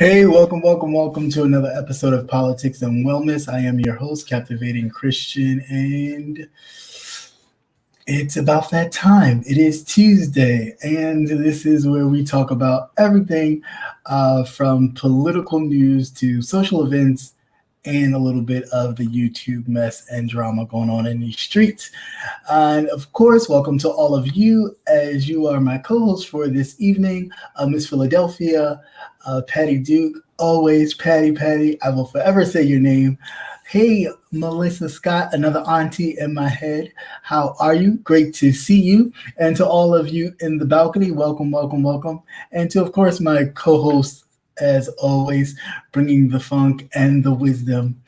Hey, welcome to another episode of Politics and Wellness. I am your host, Captivating Christian, and it's about that time. It is Tuesday, and this is where we talk about everything from political news to social events and a little bit of the YouTube mess and drama going on in these streets. And of course, welcome to all of you as you are my co-host for this evening, Miss Philadelphia, Patty Duke, always Patty. I will forever say your name. Hey, Melissa Scott, another auntie in my head. How are you? Great to see you. And to all of you in the balcony, welcome. And to, of course, my co-host, as always, bringing the funk and the wisdom.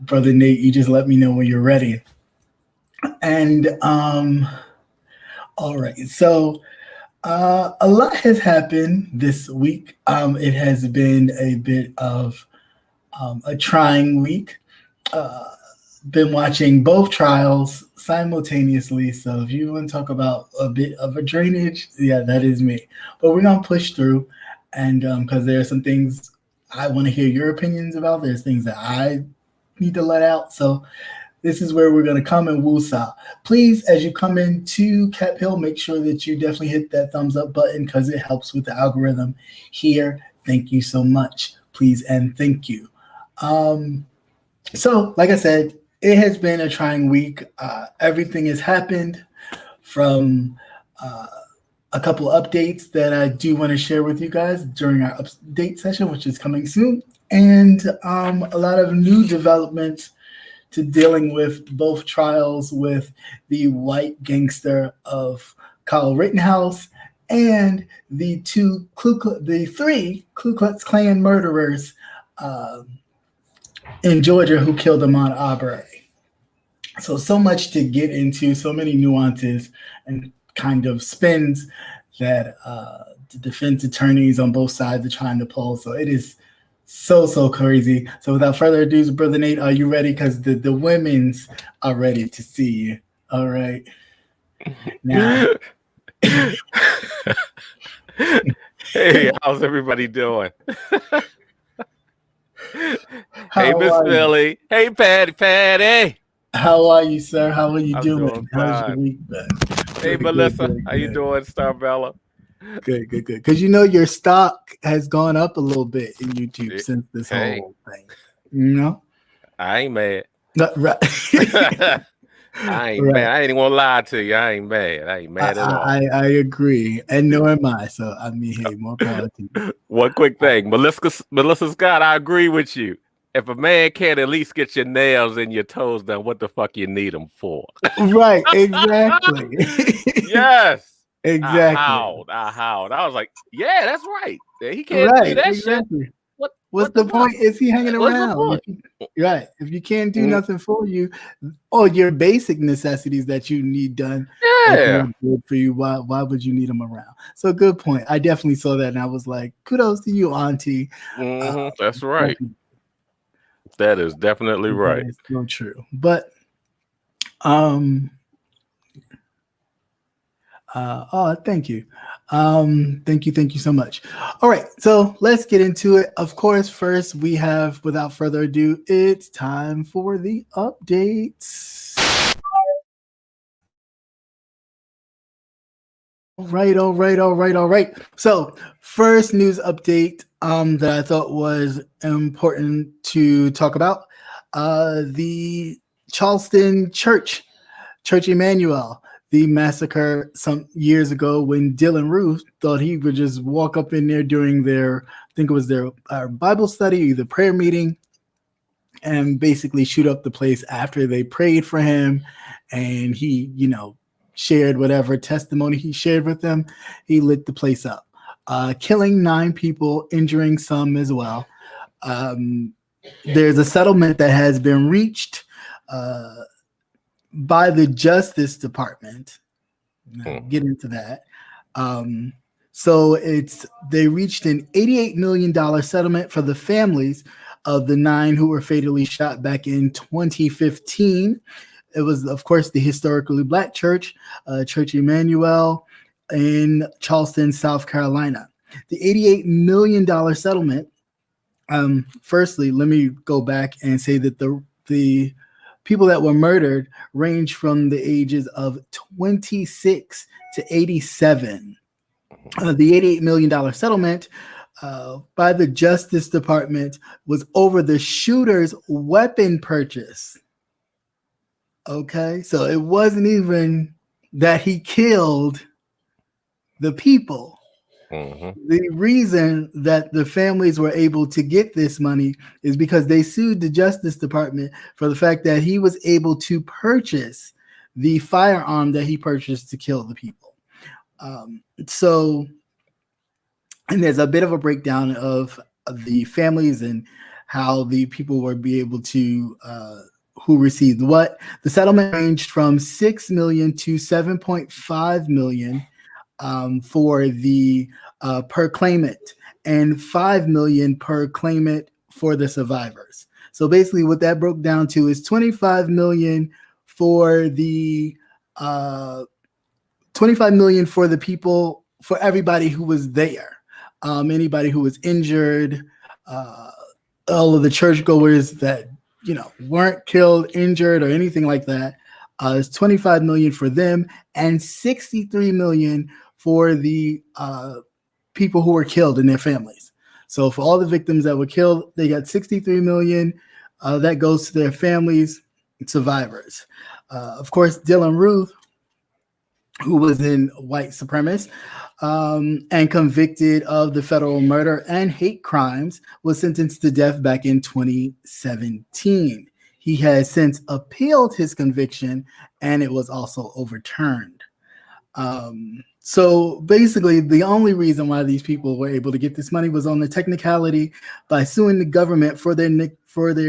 Brother Nate, you just let me know when you're ready. And all right, so a lot has happened this week. It has been a bit of a trying week. Been watching both trials simultaneously. So if you want to talk about a bit of a drainage, yeah, that is me. But we're gonna push through, and because there are some things I want to hear your opinions about. There's things that I need to let out. So this is where we're going to come and woosah. Please, as you come into Cap Hill, make sure that you definitely hit that thumbs up button because it helps with the algorithm here. Thank you so much. Please and thank you. So, like I said, it has been a trying week. Everything has happened from a couple updates that I do want to share with you guys during our update session, which is coming soon, and a lot of new developments to dealing with both trials with the white gangster of Kyle Rittenhouse and the three Ku Klux Klan murderers in Georgia who killed Ahmaud Arbery. So much to get into, so many nuances and kind of spins that the defense attorneys on both sides are trying to pull. So it is so crazy. So without further ado, Brother Nate, are you ready? Because the women's are ready to see you. All right. Now. Hey, how's everybody doing? Hey, Miss Philly. Hey, Patty. How are you, sir? How are you doing? How's your week been? Hey, Melissa. How you doing, Starbella? Good. Because you know your stock has gone up a little bit in YouTube since this whole thing. You know? I ain't mad. Right. I ain't mad. I ain't gonna lie to you. I ain't mad. I ain't mad at all. I agree. And nor am I. So I mean, hey, more power to you. One quick thing. Melissa Scott, I agree with you. If a man can't at least get your nails and your toes done, what the fuck you need them for? Right, exactly. Yes. Exactly. I howled. I was like, yeah, that's right. He can't do that shit. What's the point? Is he hanging around? Right. If you can't do nothing for you, or your basic necessities that you need done, good for you. Why would you need them around? So good point. I definitely saw that, and I was like, kudos to you, Auntie. That's right. That is definitely right. It's so true. But thank you. Thank you so much. All right, so let's get into it. Of course, first we have, without further ado, it's time for the updates. All right. So first news update that I thought was important to talk about, the Charleston Church Emmanuel, the massacre some years ago when Dylan Roof thought he would just walk up in there during their, I think it was their Bible study, the prayer meeting, and basically shoot up the place after they prayed for him. And he, shared whatever testimony he shared with them. He lit the place up, killing 9 people, injuring some as well. There's a settlement that has been reached by the Justice Department. Get into that. So they reached an $88 million settlement for the families of the 9 who were fatally shot back in 2015. It was, of course, the historically Black church, Church Emmanuel in Charleston, South Carolina. The $88 million settlement. Firstly, let me go back and say that the people that were murdered range from the ages of 26 to 87. The $88 million settlement by the Justice Department was over the shooter's weapon purchase. Okay, so it wasn't even that he killed the people. The reason that the families were able to get this money is because they sued the Justice Department for the fact that he was able to purchase the firearm that he purchased to kill the people. And there's a bit of a breakdown of the families and how the people were be able to who received what. The settlement ranged from $6 million to $7.5 million for the per claimant, and $5 million per claimant for the survivors. So basically, what that broke down to is $25 million for the $25 million for the people, for everybody who was there, anybody who was injured, all of the churchgoers that weren't killed, injured, or anything like that. It's $25 million for them, and $63 million for the people who were killed and their families. So for all the victims that were killed, they got $63 million. That goes to their families and survivors. Of course, Dylan Ruth, who was in white supremacist and convicted of the federal murder and hate crimes, was sentenced to death back in 2017. He has since appealed his conviction, and it was also overturned. So basically, the only reason why these people were able to get this money was on the technicality by suing the government for their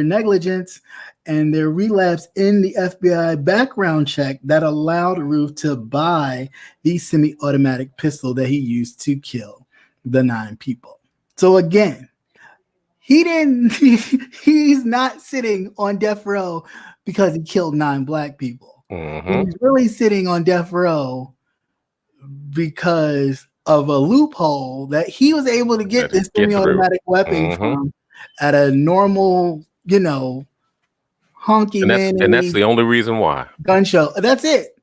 negligence and their relapse in the FBI background check that allowed Ruth to buy the semi-automatic pistol that he used to kill the 9 people. So again, he's not sitting on death row because he killed 9 black people. He's really sitting on death row because of a loophole that he was able to get this semi-automatic weapon from at a normal, honky man. And that's the only reason why. Gun show. That's it.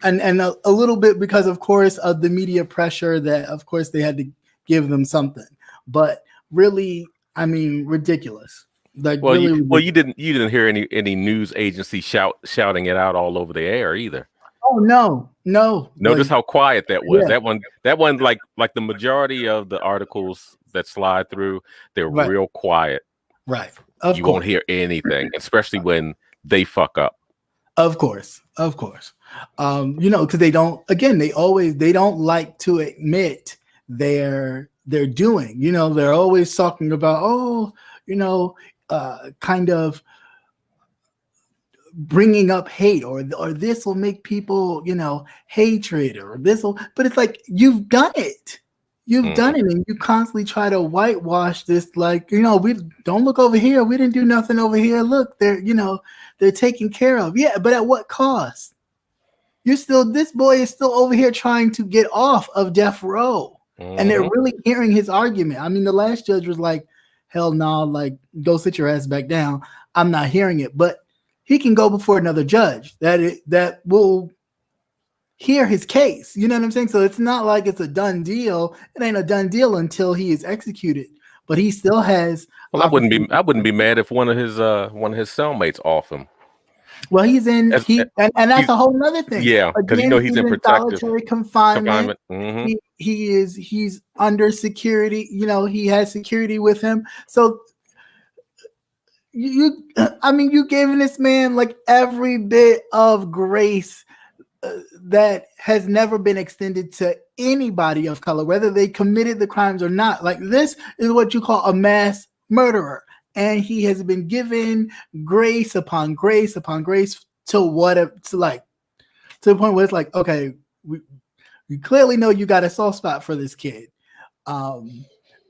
And a little bit because, of course, of the media pressure that, of course, they had to give them something. But really, I mean, ridiculous. Like, well, really ridiculous. You didn't hear any news agency shouting it out all over the air either. Oh no. Notice how quiet that was. Yeah. That one, like the majority of the articles that slide through, they're real quiet. Right. You won't hear anything, especially when they fuck up. Of course. Because they don't like to admit they're doing. They're always talking about, kind of bringing up hate or this will make people, hatred or this will, but it's like, you've done it. Done it, and you constantly try to whitewash this, like, we don't look over here. We didn't do nothing over here. Look, they're taken care of. Yeah, but at what cost? This boy is still over here trying to get off of death row, and they're really hearing his argument. I mean, the last judge was like, hell no, like, go sit your ass back down. I'm not hearing it, but he can go before another judge that will hear his case. You know what I'm saying? So it's not like it's a done deal. It ain't a done deal until he is executed. But he still has. Well, I wouldn't be mad if one of his cellmates off him. Well, he's in and that's a whole nother thing. Yeah, because he's in protective solitary confinement. He's under security. He has security with him. So you giving this man like every bit of grace that has never been extended to anybody of color, whether they committed the crimes or not. Like, this is what you call a mass murderer, and he has been given grace upon grace upon grace to the point where it's like, okay, we clearly know you got a soft spot for this kid,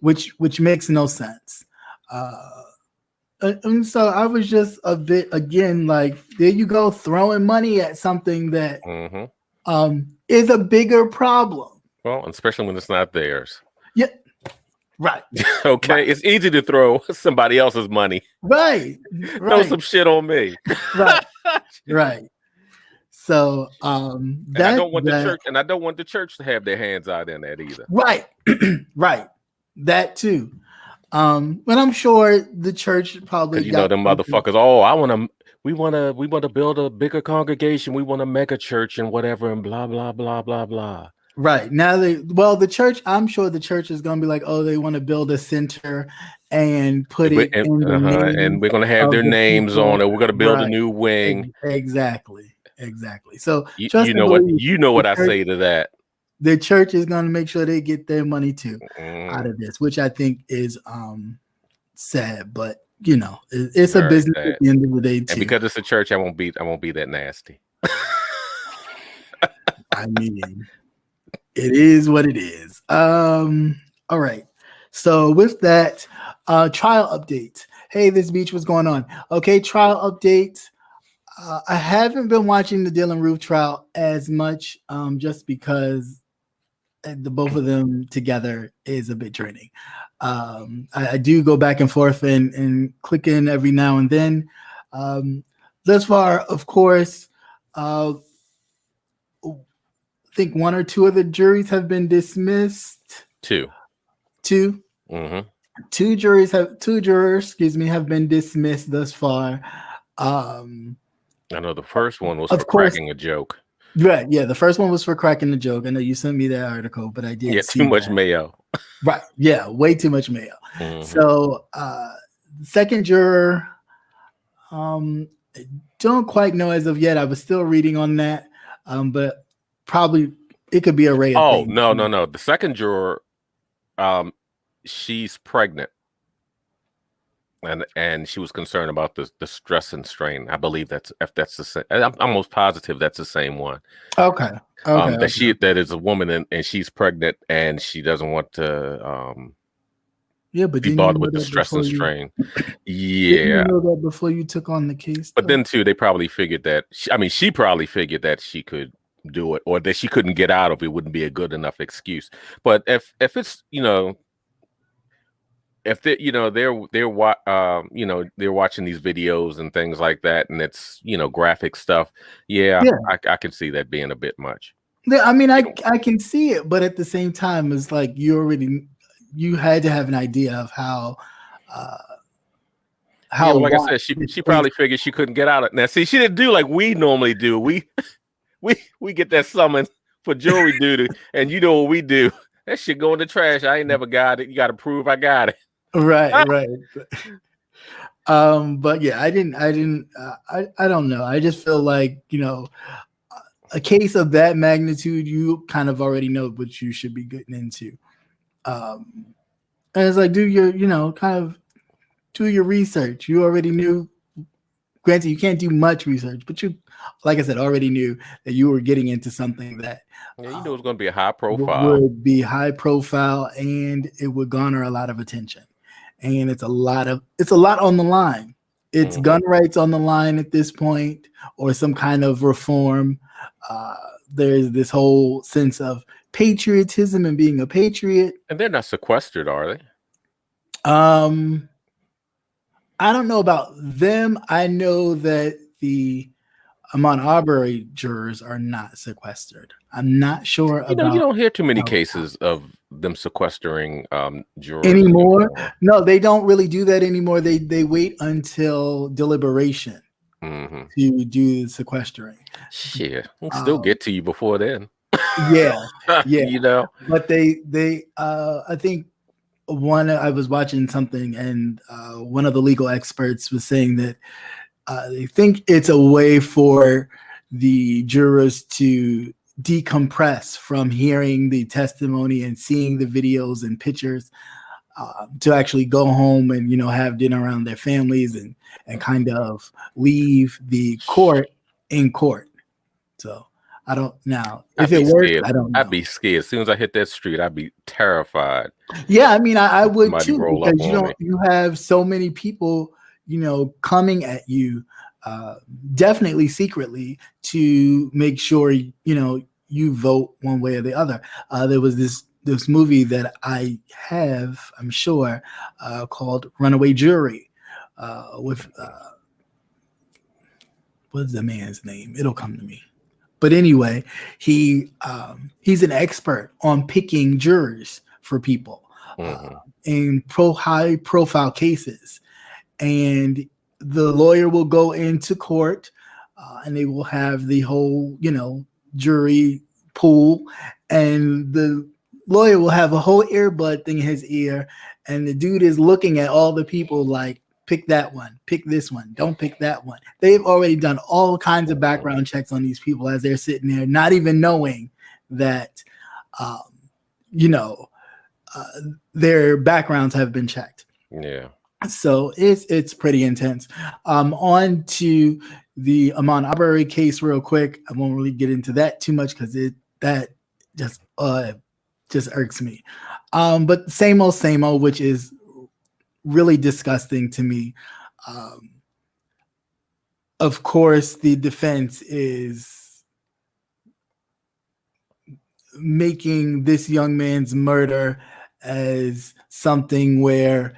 which makes no sense. And so I was just a bit, again, like, there you go, throwing money at something that is a bigger problem. Well, especially when it's not theirs. Yeah. Right. Okay. Right. It's easy to throw somebody else's money. Right. Throw some shit on me. Right. Right. So And I that don't want the church, and I don't want the church to have their hands out in that either. right. Right. That too. But I'm sure the church probably Because you know them motherfuckers. Oh, we want to build a bigger congregation. We want a mega church and whatever and blah blah blah blah blah. Right now, the church. I'm sure the church is going to be like, oh, they want to build a center and put it in the name, and we're going to have their names people. On it. We're going to build a new wing. Exactly. So you know what I say to that. The church is going to make sure they get their money too out of this, which I think is sad, but you know, it's very a business sad. At the end of the day too. And because it's a church, I won't be that nasty. I mean, it is what it is. All right. So with that, trial update. Hey, this beach, what's going on? Okay, trial update. I haven't been watching the Dylan Roof trial as much, just because the both of them together is a bit draining. I do go back and forth and click in every now and then. Thus far, of course, I think one or two of the juries have been dismissed. Two. Mm-hmm. Two jurors, have been dismissed thus far. I know the first one was for cracking a joke. Right. Yeah. The first one was for cracking the joke. I know you sent me that article, but I did. Yeah. Too much mayo. Right. Yeah. Way too much mayo. Mm-hmm. So, the second juror, I don't quite know as of yet. I was still reading on that, but probably it could be a array of things. No. The second juror, she's pregnant. And she was concerned about the stress and strain. I believe that's the same. I'm almost positive that's the same one. Okay. That is a woman and she's pregnant and she doesn't want to but be bothered with the stress and strain. Yeah. Didn't you know that before you took on the case? But then too, they probably figured that she probably figured that she could do it, or that she couldn't get out of it wouldn't be a good enough excuse. But if it's if they, they're watching these videos and things like that, and it's graphic stuff, I can see that being a bit much. Yeah, I mean, I can see it, but at the same time, it's like you had to have an idea of how. Like I said, she probably figured she couldn't get out of it. Now, see, she didn't do like we normally do. We get that summons for jury duty, and you know what we do? That shit go in the trash. I ain't never got it. You got to prove I got it. Right. But yeah, I don't know. I just feel like, a case of that magnitude, you kind of already know what you should be getting into. And it's like, do your research. You already knew. Granted, you can't do much research, but you, like I said, already knew that you were getting into something that it was going to be a high profile. Would be high profile, and it would garner a lot of attention. And it's a lot on the line. It's gun rights on the line at this point, or some kind of reform. There's this whole sense of patriotism and being a patriot. And they're not sequestered, are they? I don't know about them. I know that the Ahmaud Arbery jurors are not sequestered. I'm not sure about. You don't hear too many cases of them sequestering jurors anymore. No, they don't really do that anymore. They wait until deliberation to do the sequestering. Shit, we'll still get to you before then. Yeah. But they I think I was watching something, and one of the legal experts was saying that they think it's a way for the jurors to decompress from hearing the testimony and seeing the videos and pictures, to actually go home and have dinner around their families and kind of leave the court in court. So I don't now if it works. I don't know. I'd be scared as soon as I hit that street. I'd be terrified. Yeah, I mean, I would too, because you have so many people coming at you, definitely secretly, to make sure you vote one way or the other. There was this movie that I'm sure, called Runaway Jury, with what's the man's name? It'll come to me. But anyway, he's an expert on picking jurors for people in high profile cases, and the lawyer will go into court, and they will have the whole jury pool, and the lawyer will have a whole earbud thing in his ear, and the dude is looking at all the people like, pick that one, pick this one, don't pick that one. They've already done all kinds of background checks on these people as they're sitting there, not even knowing that, their backgrounds have been checked. Yeah. So it's pretty intense. On to the Ahmaud Arbery case real quick. I won't really get into that too much because that just irks me. But same old, which is really disgusting to me. Of course, the defense is making this young man's murder as something where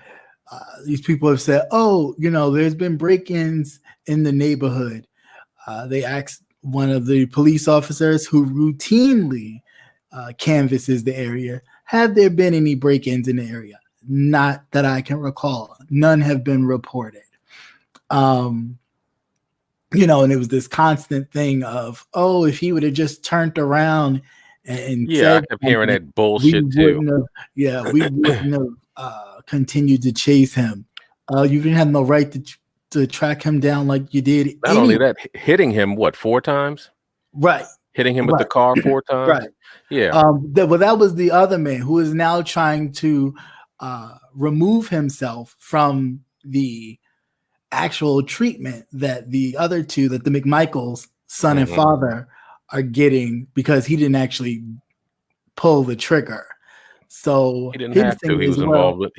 these people have said, oh, there's been break-ins in the neighborhood. They asked one of the police officers who routinely canvasses the area, have there been any break-ins in the area? Not that I can recall. None have been reported. And it was this constant thing of, oh, if he would have just turned around and said, I kept hearing that bullshit too. We wouldn't have continued to chase him. You didn't have no right to track him down like you did. Not only that, hitting him 4 times? Right. Hitting him with the car 4 times? Right. Yeah. That was the other man who is now trying to remove himself from the actual treatment that the other two, that the McMichaels, son and father, are getting, because he didn't actually pull the trigger. So he didn't have to. He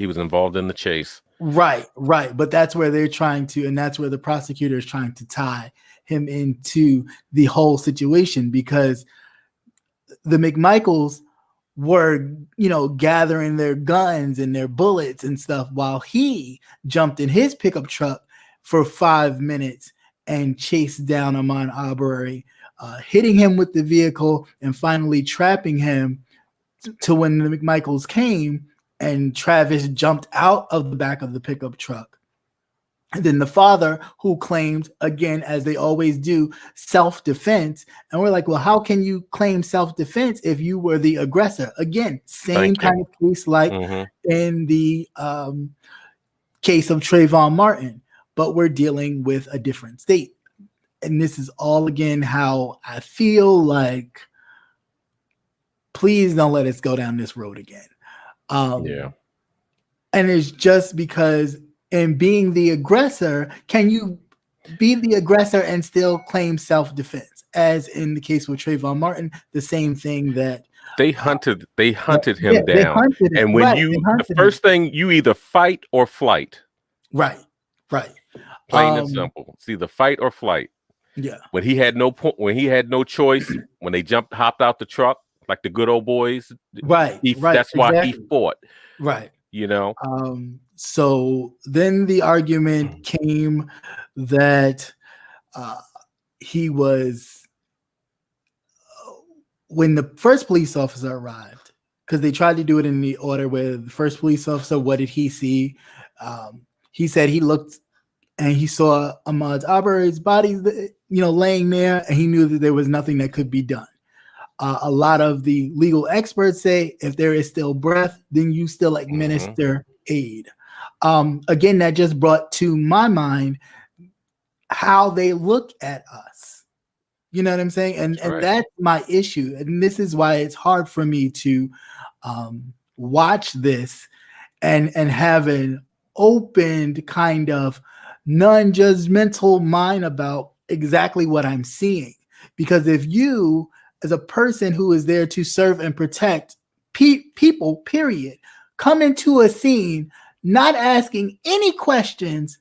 was involved in the chase. Right. But that's where they're trying to, and that's where the prosecutor is trying to tie him into the whole situation, because the McMichaels were, gathering their guns and their bullets and stuff while he jumped in his pickup truck for 5 minutes and chased down Ahmaud Arbery, hitting him with the vehicle and finally trapping him to when the McMichaels came and Travis jumped out of the back of the pickup truck. And then the father, who claimed, again, as they always do, self-defense. And we're like, well, how can you claim self-defense if you were the aggressor? Again, same kind of case like in the case of Trayvon Martin, but we're dealing with a different state. And this is all, again, how I feel like, please don't let us go down this road again. And it's just because, in being the aggressor, can you be the aggressor and still claim self-defense? As in the case with Trayvon Martin, the same thing that they hunted him down. And when the first thing, you either fight or flight. Right. Plain and simple. It's either fight or flight. Yeah. When he had no choice, when they hopped out the truck like the good old boys. Right. That's why he fought. Right. So then the argument came that he was, when the first police officer arrived, because they tried to do it in the order where the first police officer, what did he see? He said he looked and he saw Ahmaud Arbery's body, laying there, and he knew that there was nothing that could be done. A lot of the legal experts say if there is still breath, then you still administer aid. Again, that just brought to my mind how they look at us. You know what I'm saying? And that's my issue. And this is why it's hard for me to watch this and have an opened kind of non-judgmental mind about exactly what I'm seeing. Because if you, as a person who is there to serve and protect people, period, come into a scene not asking any questions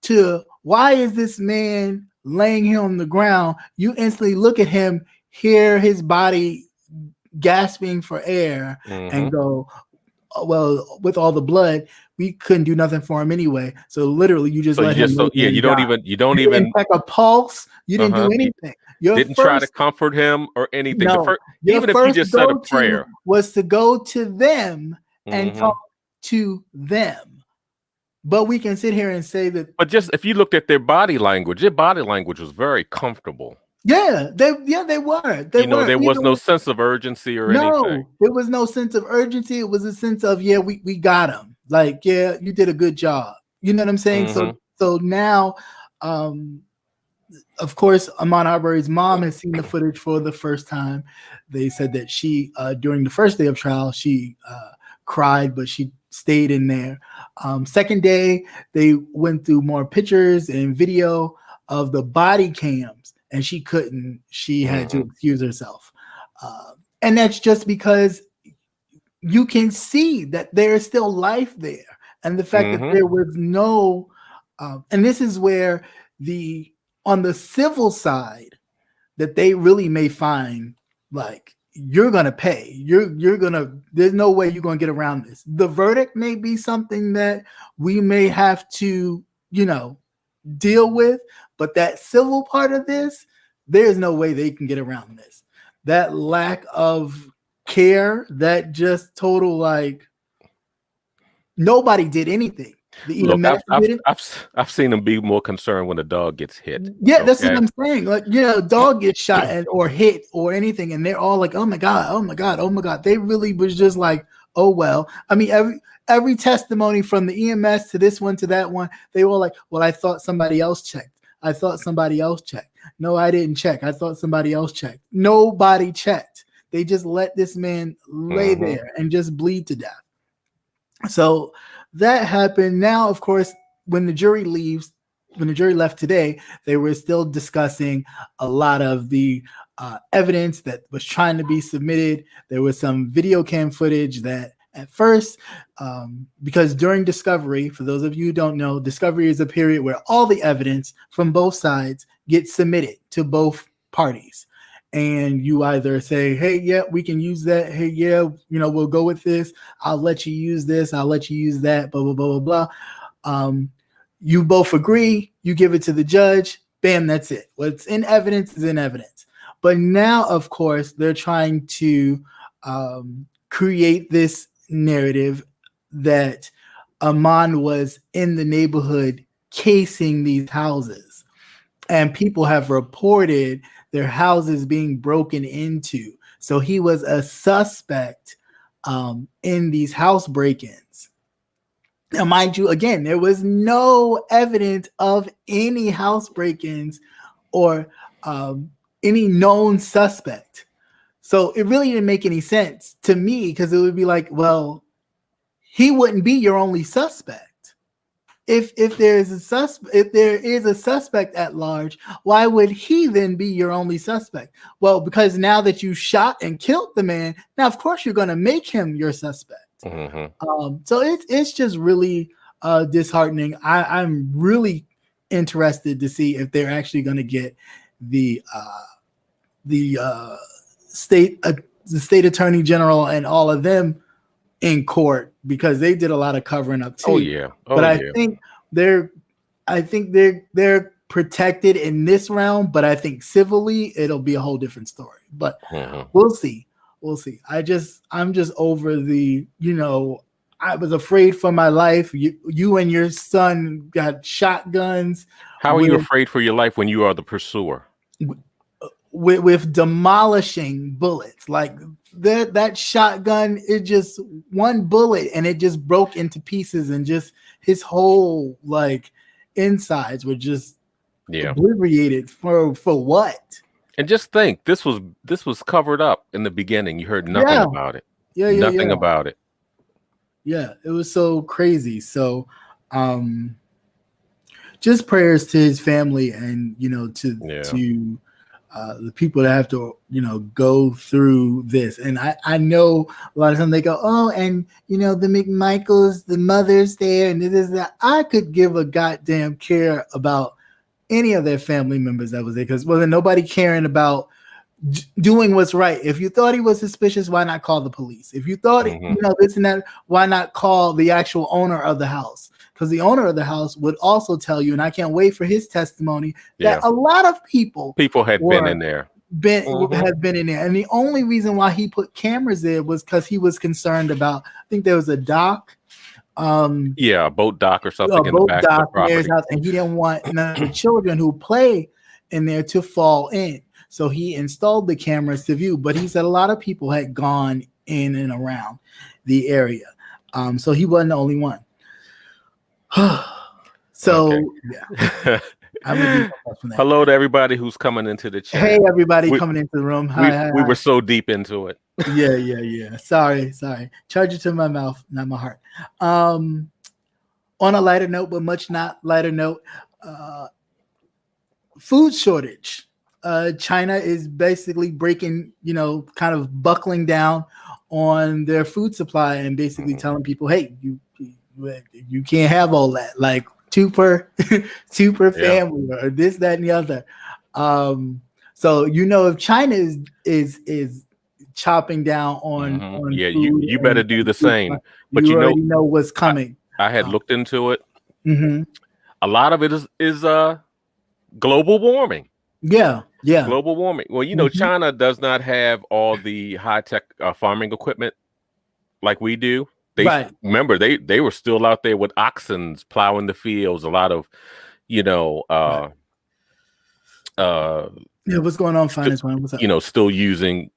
to why is this man laying here on the ground, you instantly look at him, hear his body gasping for air and go, well, with all the blood, we couldn't do nothing for him anyway. So literally, you just let him. You don't even check a pulse. You didn't do anything. You didn't try to comfort him or anything. No, even if you just said a prayer, was to go to them and talk to them. But we can sit here and say that. But just if you looked at their body language was very comfortable. Yeah, they were. There was no sense of urgency or anything. No, there was no sense of urgency. It was a sense of, yeah, we got him. Like, yeah, you did a good job. You know what I'm saying? So now, of course, Ahmaud Arbery's mom has seen the footage for the first time. They said that she, during the first day of trial, she cried, but she stayed in there. Second day, they went through more pictures and video of the body cams. And she couldn't. She had to excuse herself. And that's just because you can see that there is still life there. And the fact that there was no, and this is where on the civil side, that they really may find, like, you're going to pay. You're going to, there's no way you're going to get around this. The verdict may be something that we may have to, deal with, but that civil part of this, there's no way they can get around this. That lack of care, that just total, like, nobody did anything. Look, I've seen them be more concerned when a dog gets hit. Yeah, that's what I'm saying. Like, dog gets shot or hit or anything, and they're all like, oh my God, oh my God, oh my God. They really was just like, oh well. I mean, every testimony from the EMS to this one to that one, they were like, well, I thought somebody else checked. No, I didn't check. I thought somebody else checked. Nobody checked. They just let this man lay there and just bleed to death. So that happened. Now, of course, when the jury left today, they were still discussing a lot of the evidence that was trying to be submitted. There was some video cam footage that at first, because during discovery, for those of you who don't know, discovery is a period where all the evidence from both sides gets submitted to both parties. And you either say, hey, yeah, we can use that. Hey, yeah, we'll go with this. I'll let you use this. I'll let you use that, blah, blah, blah, blah, blah. You both agree. You give it to the judge. Bam, that's it. What's in evidence is in evidence. But now, of course, they're trying to create this narrative that Ahmaud was in the neighborhood casing these houses. And people have reported their houses being broken into. So he was a suspect in these house break-ins. Now, mind you, again, there was no evidence of any house break-ins or any known suspect. So it really didn't make any sense to me, because it would be like, well, he wouldn't be your only suspect. If there is a suspect at large, why would he then be your only suspect? Well, because now that you shot and killed the man, now of course you're going to make him your suspect. So it's just really disheartening. I'm really interested to see if they're actually going to get the state attorney general and all of them in court, because they did a lot of covering up too. I think they're protected in this realm, but I think civilly it'll be a whole different story. But we'll see. I'm just over the, I was afraid for my life. You and your son got shotguns. How are you afraid for your life when you are the pursuer? With demolishing bullets, like that shotgun, it just one bullet and it just broke into pieces, and just his whole insides were just obliterated for what? And just think, this was covered up in the beginning. You heard nothing about it. Nothing about it. Yeah, it was so crazy. So just prayers to his family, and to the people that have to, go through this. And I know a lot of times they go, oh, and the McMichaels, the mother's there, and this is that. I could give a goddamn care about any of their family members that was there, because wasn't nobody caring about doing what's right. If you thought he was suspicious, why not call the police? If you thought this and that, why not call the actual owner of the house? Because the owner of the house would also tell you, and I can't wait for his testimony, that a lot of people had been in there. Have been in there, and the only reason why he put cameras there was because he was concerned about. I think there was a dock, a boat dock or something in the back of the property, house, and he didn't want none of the children who play in there to fall in. So he installed the cameras to view. But he said a lot of people had gone in and around the area, so he wasn't the only one. So yeah. Hello to everybody who's coming into the chat. Hey, everybody coming into the room. Hi, we were so deep into it. Yeah. Sorry. Charge it to my mouth, not my heart. On a lighter note, but much not lighter note, food shortage. China is basically breaking, kind of buckling down on their food supply and basically telling people, hey, you can't have all that. Like, two per family or this, that, and the other. So if China is chopping down on food, you better do the same. But you already know what's coming. I had looked into it. A lot of it is global warming. Yeah. Global warming. Well, China does not have all the high-tech farming equipment like we do. Remember, they were still out there with oxen plowing the fields. A lot of, what's going on, Finance One? What's up? Still using,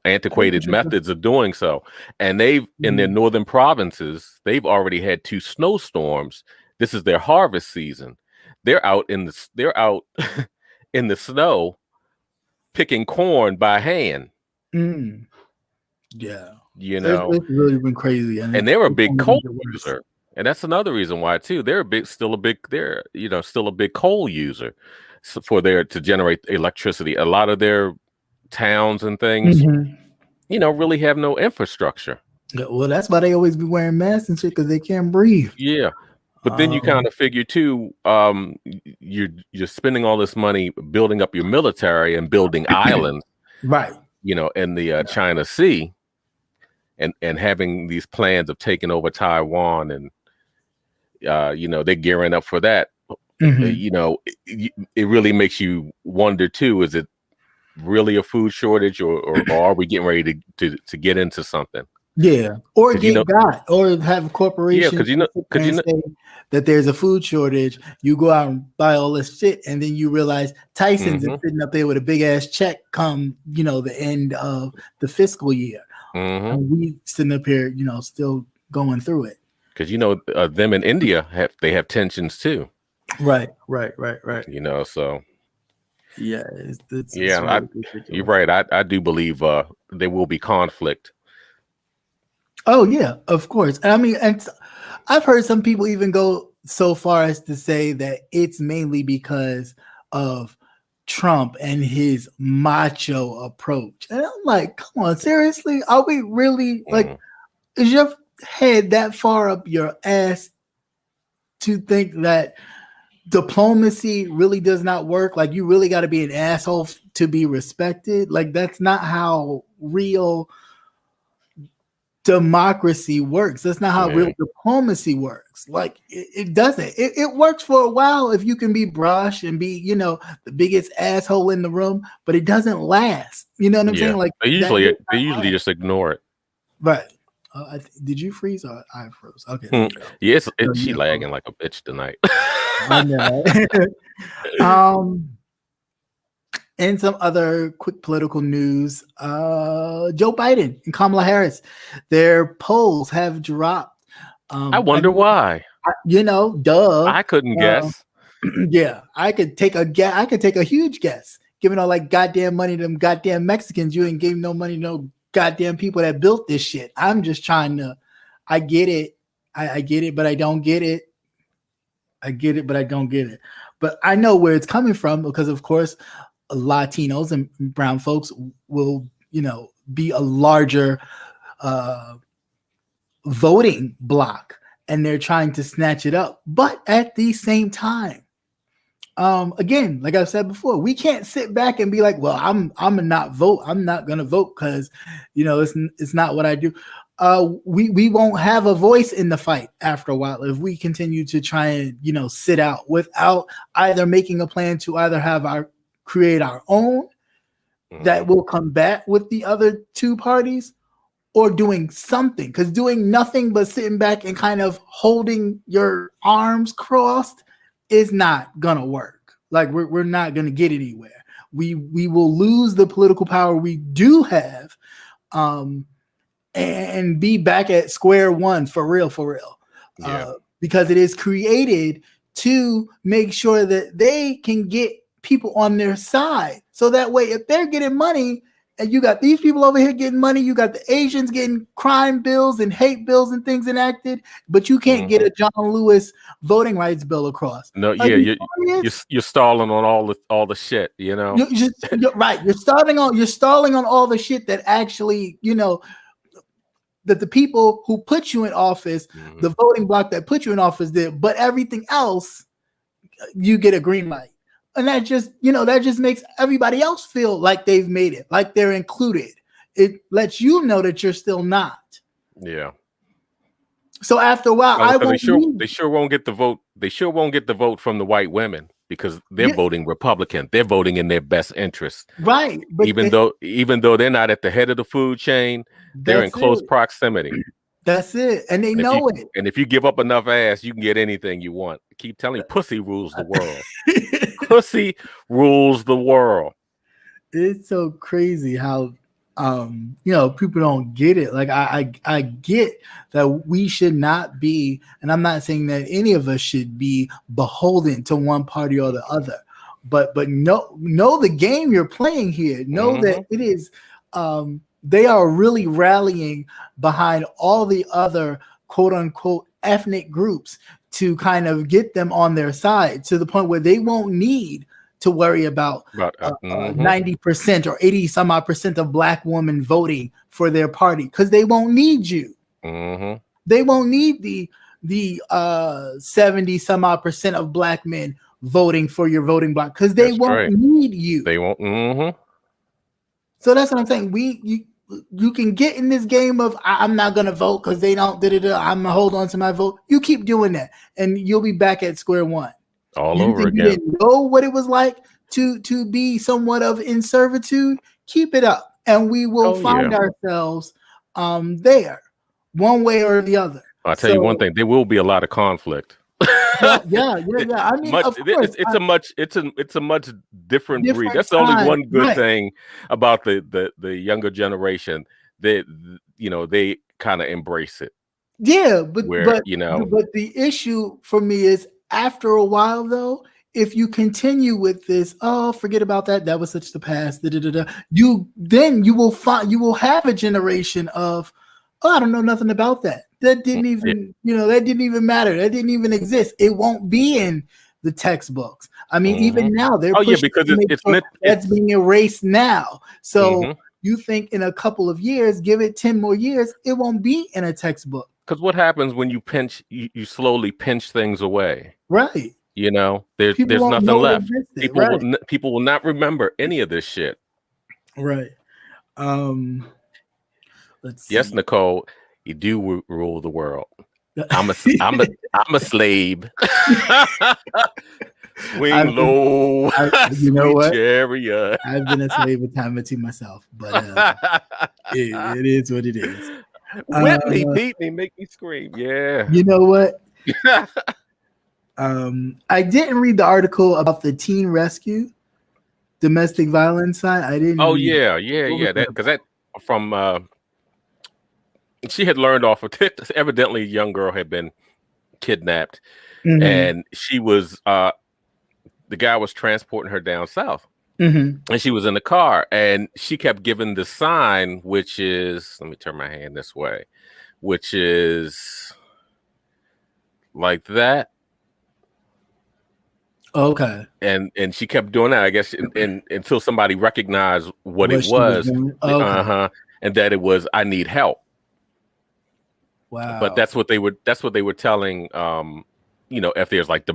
antiquated methods of doing so. And they've in their northern provinces, they've already had 2 snowstorms. This is their harvest season. They're out in the snow picking corn by hand. Yeah. It's really been crazy, and they're a big coal user, and that's another reason why too. They're still a big coal user to generate electricity. A lot of their towns and things, really have no infrastructure. Well, that's why they always be wearing masks and shit, because they can't breathe. Yeah, but then you kind of figure too, you're spending all this money building up your military and building islands, right? In the China Sea. And having these plans of taking over Taiwan, and they're gearing up for that. It really makes you wonder too: is it really a food shortage, or are we getting ready to get into something? Yeah, or get got, or have corporations. Yeah, because say that there's a food shortage. You go out and buy all this shit, and then you realize Tyson's is sitting up there with a big ass check come the end of the fiscal year. And we sitting up here, still going through it. Because them in India have tensions too. Right. So yeah, it's you're right. I do believe there will be conflict. Oh yeah, of course. I mean, and I've heard some people even go so far as to say that it's mainly because of Trump and his macho approach. And I'm like, come on, seriously? Are we really is your head that far up your ass to think that diplomacy really does not work? Like, you really got to be an asshole to be respected? Like, that's not how real democracy works. That's not how real diplomacy works. Like, it doesn't. It works for a while if you can be brush and be, the biggest asshole in the room, but it doesn't last. You know what I'm saying? Like, they usually just ignore it. Right. Did you freeze or I froze? Okay. Yes, she lagging like a bitch tonight. I know. And some other quick political news. Joe Biden and Kamala Harris, their polls have dropped. I wonder why. Duh. I couldn't guess. Yeah, I could take a guess. I could take a huge guess. Giving all like goddamn money to them goddamn Mexicans. You ain't giving no money to no goddamn people that built this shit. I'm just trying to. I get it. I get it, but I don't get it. I get it, but I don't get it. But I know where it's coming from, because of course Latinos and brown folks will, be a larger voting block, and they're trying to snatch it up. But at the same time, Again, like I said before, we can't sit back and be like, well, I'm gonna not vote. I'm not gonna vote because, it's not what I do. We won't have a voice in the fight after a while if we continue to try and sit out without either making a plan to either create our own that will combat with the other two parties, or doing something, because doing nothing but sitting back and kind of holding your arms crossed is not gonna work. Like we're not gonna get anywhere. We will lose the political power we do have, and be back at square one for real. Yeah. Because it is created to make sure that they can get people on their side. So that way, if they're getting money, and you got these people over here getting money, you got the Asians getting crime bills and hate bills and things enacted, but you can't get a John Lewis voting rights bill across. No, you're stalling on all the shit, You're right. You're stalling on all the shit that actually, that the people who put you in office, the voting bloc that put you in office did, but everything else, you get a green light. And that just makes everybody else feel like they've made it, like they're included. It lets you know that you're still not. Yeah. So after a while, they sure won't get the vote. They sure won't get the vote from the white women because they're voting Republican. They're voting in their best interest. Right. But even though they're not at the head of the food chain, they're in close proximity. That's it. And they know it. And if you give up enough ass, you can get anything you want. I keep telling you, pussy rules the world. Pussy rules the world. It's so crazy how people don't get it. Like I get that we should not be, and I'm not saying that any of us should be beholden to one party or the other, but know the game you're playing here. Know that it is they are really rallying behind all the other quote unquote ethnic groups to kind of get them on their side, to the point where they won't need to worry about 90% or 80 some odd percent of black women voting for their party, because they won't need you. They won't need the 70 some odd percent of black men voting for your voting block, because they won't need you. They won't. So that's what I'm saying. You can get in this game of I'm not gonna vote because they don't. I'm gonna hold on to my vote. You keep doing that, and you'll be back at square one. All over again. You didn't know what it was like to be somewhat of in servitude. Keep it up, and we will find ourselves there, one way or the other. I'll tell you one thing: there will be a lot of conflict. Yeah. I mean, of course, it's a much different breed. That's the only one good thing about the younger generation. They kind of embrace it. Yeah, but the issue for me is, after a while, though, if you continue with this, forget about that. That was such the past. You will have a generation of, I don't know nothing about that. That didn't even, that didn't even matter. That didn't even exist. It won't be in the textbooks. I mean, even now they're because that's being erased now. So you think in a couple of years, give it 10 more years, it won't be in a textbook. Because what happens when you slowly pinch things away? Right. There's nothing left. People will not remember any of this shit. Right. Let's see. Yes, Nicole, you do rule the world. I'm a slave. Swing low. You know what? Chariot. I've been a slave a time or two myself, but it is what it is. Whip me, beat me, make me scream. Yeah. You know what? I didn't read the article about the teen rescue, domestic violence side. I didn't. Oh yeah. That from she had learned off of evidently a young girl had been kidnapped, and she was the guy was transporting her down south. And she was in the car, and she kept giving the sign, which is, let me turn my hand this way, which is like that. Okay. And she kept doing that, I guess, until somebody recognized what it was. And that it was, I need help. Wow. But that's what they were telling, if there's like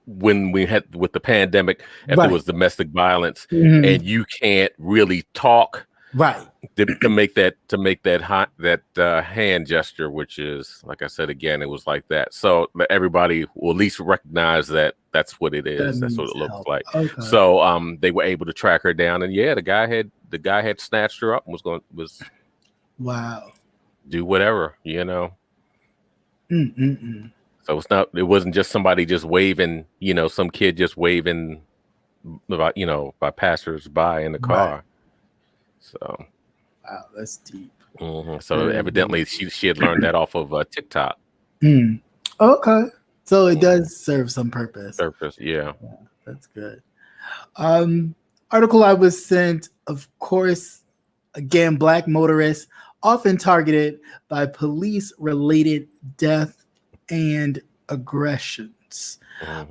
when we had with the pandemic, if there was domestic violence, and you can't really talk, to make that hand gesture, which is, like I said again, it was like that. So everybody will at least recognize that that's what it is. That's what it looks like. Okay. So they were able to track her down, and yeah, the guy had snatched her up and was do whatever, you know. So it wasn't just somebody just waving, you know, some kid just waving about, you know, by passers-by in the car. So wow, that's deep. So evidently she had learned that off of TikTok. Okay, so it does serve some purpose. Yeah, that's good. Article I was sent, of course, again, Black motorists often targeted by police-related death and aggressions.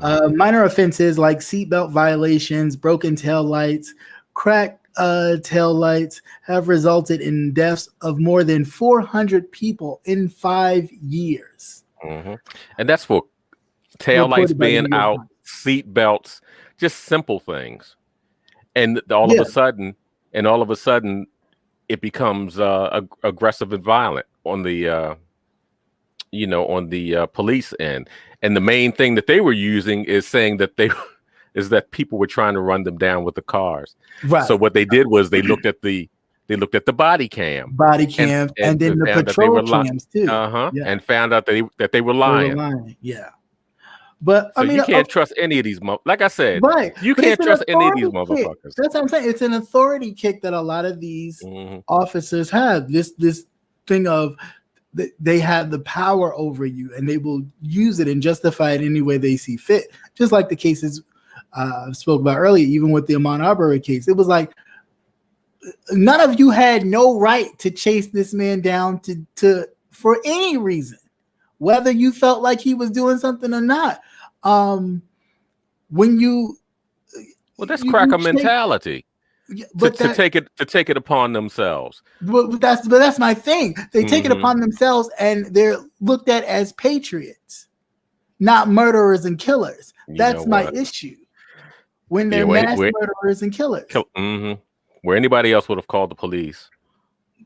Minor offenses like seatbelt violations, broken tail lights, cracked tail lights have resulted in deaths of more than 400 people in 5 years. And that's for tail lights being out, seat belts, just simple things. And all of a sudden, it becomes aggressive and violent on the police end. And the main thing that they were using is saying that that people were trying to run them down with the cars. So what they did was they looked at the body cam, and then the patrol cams too, and found out that they were lying. But so I mean, you can't trust any of these. Like I said, you can't trust any of these motherfuckers. That's what I'm saying. It's an authority kick that a lot of these officers have. This thing of they have the power over you, and they will use it and justify it any way they see fit. Just like the cases I spoke about earlier, even with the Ahmaud Arbery case, it was like none of you had no right to chase this man down to for any reason, whether you felt like he was doing something or not. When you that's cracker mentality. But to take it upon themselves. But that's my thing. They take it upon themselves, and they're looked at as patriots, not murderers and killers. That's my issue. When they're mass murderers and killers. Where anybody else would have called the police.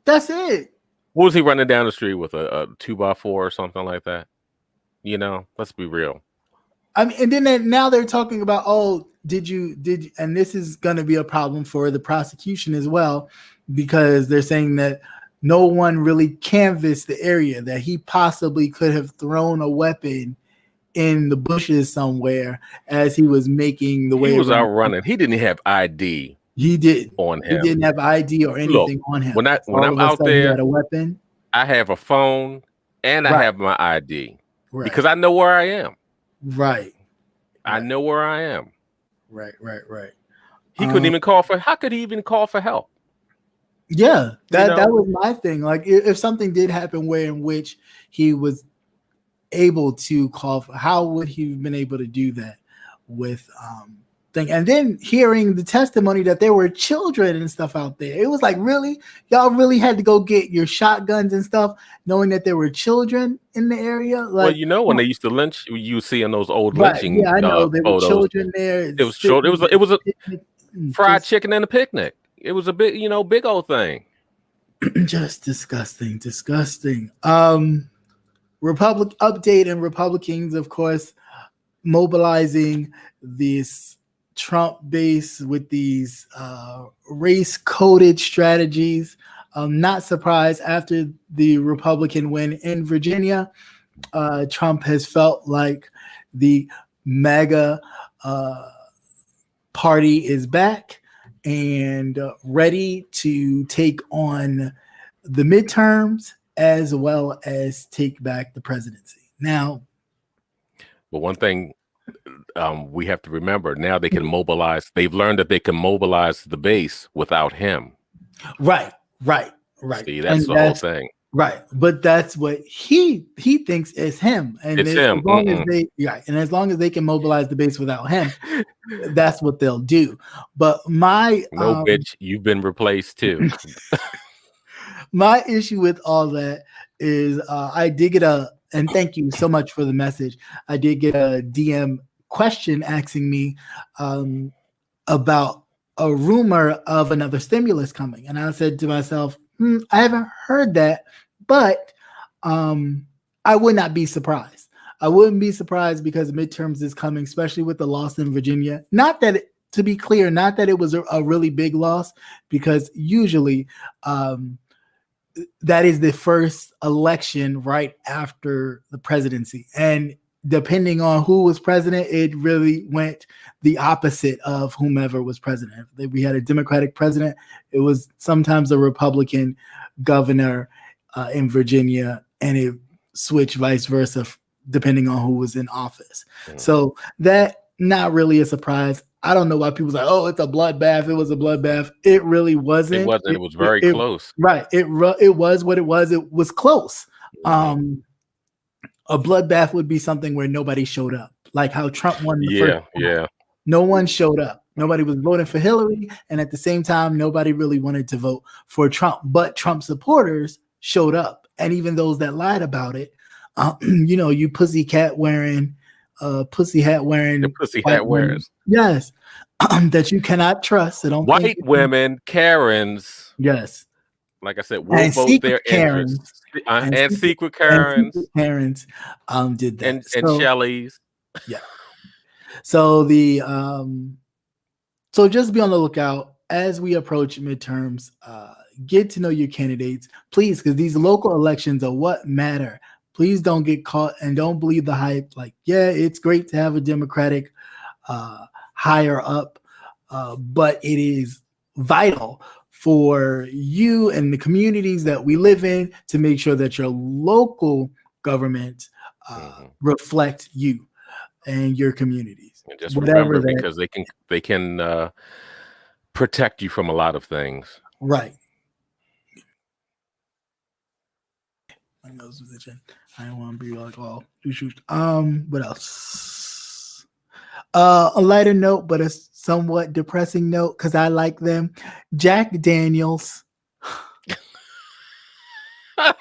That's it. What was he running down the street with, a 2x4 or something like that? You know, let's be real. I mean, and then now they're talking about, and this is going to be a problem for the prosecution as well, because they're saying that no one really canvassed the area, that he possibly could have thrown a weapon in the bushes somewhere as he was making the way. He was out running. He didn't have ID. He did on him. He didn't have ID or anything on him. When I'm out there, he had a weapon. I have a phone and I have my ID because I know where I am. I know where I am. Right. He couldn't even call for. How could he even call for help? Yeah, that was my thing. Like, if something did happen in which he was able to call for, how would he have been able to do that with thing? And then hearing the testimony that there were children and stuff out there, it was like, really, y'all really had to go get your shotguns and stuff, knowing that there were children in the area. Like, well, when they used to lynch, you see in those old lynching, I know there were children there. It was a fried chicken and a picnic. It was a big old thing. Just disgusting. Republic update, and Republicans, of course, mobilizing this Trump base with these race-coded strategies. Not surprised after the Republican win in Virginia, Trump has felt like the MAGA party is back and ready to take on the midterms as well as take back the presidency. Now, but one thing we have to remember, now they can mobilize. They've learned that they can mobilize the base without him. Right. See, that's the whole thing. Right, but that's what he thinks is him, and it's him. As long as they can mobilize the base without him, that's what they'll do. But bitch, you've been replaced too. My issue with all that is I did get and thank you so much for the message. I did get a DM question asking me about a rumor of another stimulus coming. And I said to myself, I haven't heard that, but I would not be surprised. I wouldn't be surprised because midterms is coming, especially with the loss in Virginia. Not that, to be clear, not that it was a really big loss, because usually that is the first election right after the presidency. And depending on who was president, it really went the opposite of whomever was president. If we had a Democratic president, it was sometimes a Republican governor in Virginia, and it switched vice versa depending on who was in office. So that not really a surprise. I don't know why people say, "Oh, it's a bloodbath." It was a bloodbath. It really wasn't. It wasn't. It was very close. Right. It was what it was. It was close. A bloodbath would be something where nobody showed up, like how Trump won the first time. No one showed up. Nobody was voting for Hillary, and at the same time, nobody really wanted to vote for Trump. But Trump supporters showed up, and even those that lied about it, you pussy hat wearing, yes, that you cannot trust. I don't white women, Karens, yes, like I said, will vote their interests, and secret Karens, did that, and Shelley's, yeah. So so just be on the lookout as we approach midterms. Get to know your candidates, please, because these local elections are what matter. Please don't get caught and don't believe the hype. Like, yeah, it's great to have a Democratic higher up, but it is vital for you and the communities that we live in to make sure that your local government reflect you and your communities. And just remember, because they can protect you from a lot of things. Right. I don't want to be like, oh, what else? A lighter note, but a somewhat depressing note, because I like them. Jack Daniels. I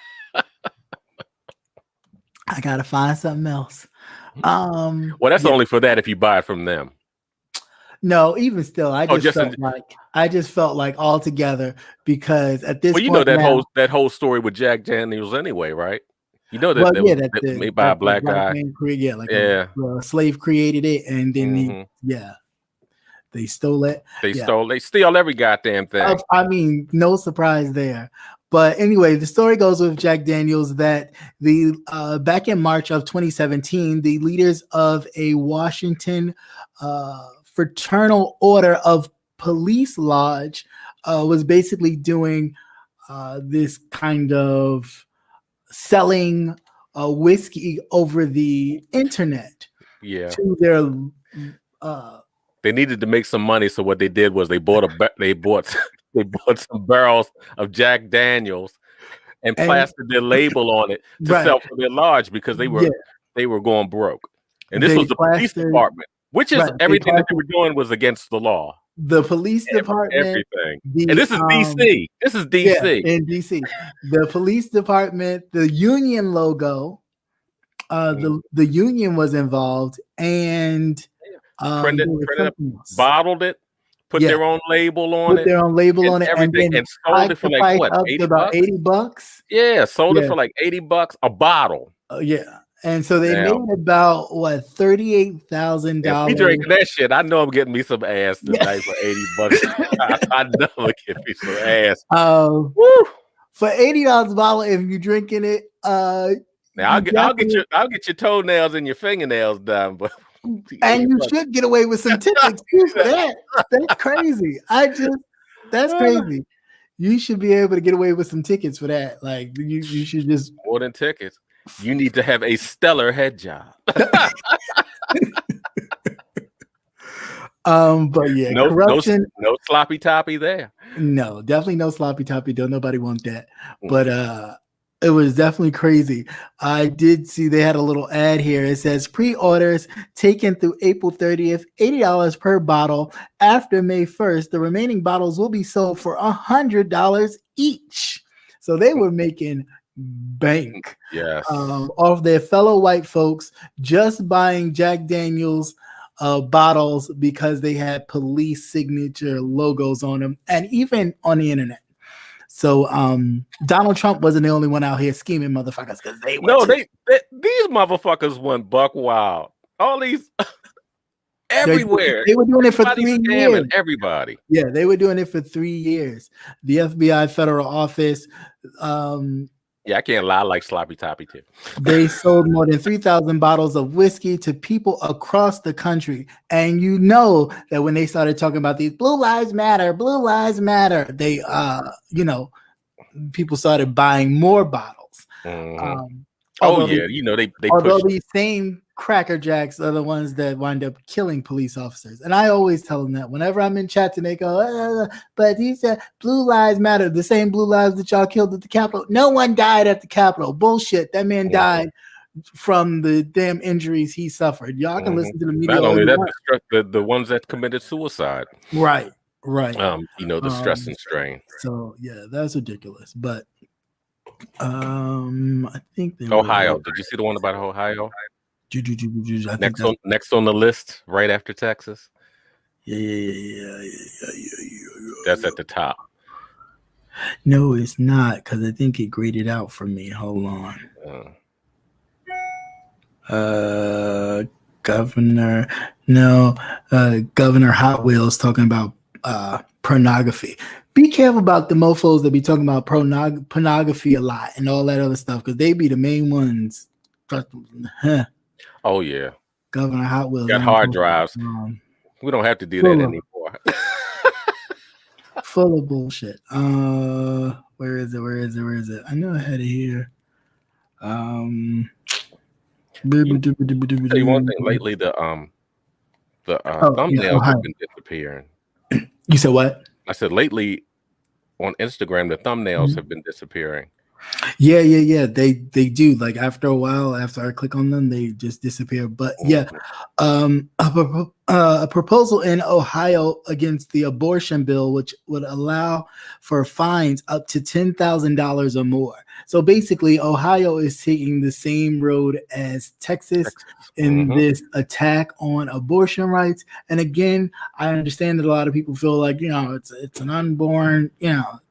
gotta find something else. Well, that's only for that if you buy it from them. No, even still, I just felt like altogether, because at this point, that whole story with Jack Daniels anyway, right? You know that was made by a black guy. A slave created it, and then they stole it. They steal every goddamn thing. I mean, no surprise there. But anyway, the story goes with Jack Daniels that back in March of 2017, the leaders of a Washington Fraternal Order of Police Lodge was basically doing this kind of selling whiskey over the internet. Yeah. To their they needed to make some money, so what they did was they bought some barrels of Jack Daniels and plastered their label on it to sell for their lodge, because they were going broke. And this was the police department, which is everything that they were doing was against the law. The police department, everything. And this is DC. This is DC. In DC. The police department, the union logo, the union was involved, and printed up, bottled it, put their own label on it. Everything, and sold it for like what, $80? Yeah, sold it for like $80 a bottle. And so they made about $38,000. If we drinking that shit, I know I'm getting me some ass tonight for $80. I know I'm getting me some ass. For $80 a bottle, if you're drinking it, now I'll get your toenails and your fingernails done, but and you should get away with some tickets too for that. That's crazy. That's crazy. You should be able to get away with some tickets for that. Like you should just more than tickets. You need to have a stellar head job. But yeah, corruption. No sloppy toppy there. No, definitely no sloppy toppy. Don't nobody want that. But it was definitely crazy. I did see they had a little ad here. It says pre-orders taken through April 30th, $80 per bottle. After May 1st, the remaining bottles will be sold for $100 each. So they were making bank off their fellow white folks just buying Jack Daniels bottles because they had police signature logos on them, and even on the internet. So Donald Trump wasn't the only one out here scheming motherfuckers because they went these motherfuckers went buck wild. All these everywhere. They were doing it for 3 years. Everybody. Yeah, they were doing it for 3 years. The FBI federal office. Yeah, I can't lie like sloppy toppy too. They sold more than 3,000 bottles of whiskey to people across the country. And you know that when they started talking about these Blue Lives Matter, they people started buying more bottles. Mm-hmm. Although these same Cracker Jacks are the ones that wind up killing police officers. And I always tell them that whenever I'm in chats and they go, but these Blue Lives Matter, the same blue lives that y'all killed at the Capitol. No one died at the Capitol. Bullshit. That man died from the damn injuries he suffered. Y'all can listen to the media. Not only that, the ones that committed suicide. Right. The stress and strain. So yeah, that's ridiculous. But I think Ohio. Did you see the one about Ohio? Next on the list, right after Texas. Yeah. That's at the top. No, it's not, because I think it graded out for me. Hold on. Governor Hot Wheels talking about pornography. Be careful about the mofos that be talking about pornography a lot and all that other stuff, because they be the main ones. Oh yeah, Governor Hot Wheels got hard drives. We don't have to do that anymore. Full of bullshit. Where is it? I know I had it here. Tell you one thing. Lately, the thumbnails have been disappearing. You said what? I said lately on Instagram, the thumbnails have been disappearing. Yeah. They do. Like after a while, after I click on them, they just disappear. But yeah, a proposal in Ohio against the abortion bill, which would allow for fines up to $10,000 or more. So basically, Ohio is taking the same road as Texas in this attack on abortion rights. And again, I understand that a lot of people feel like, it's an unborn,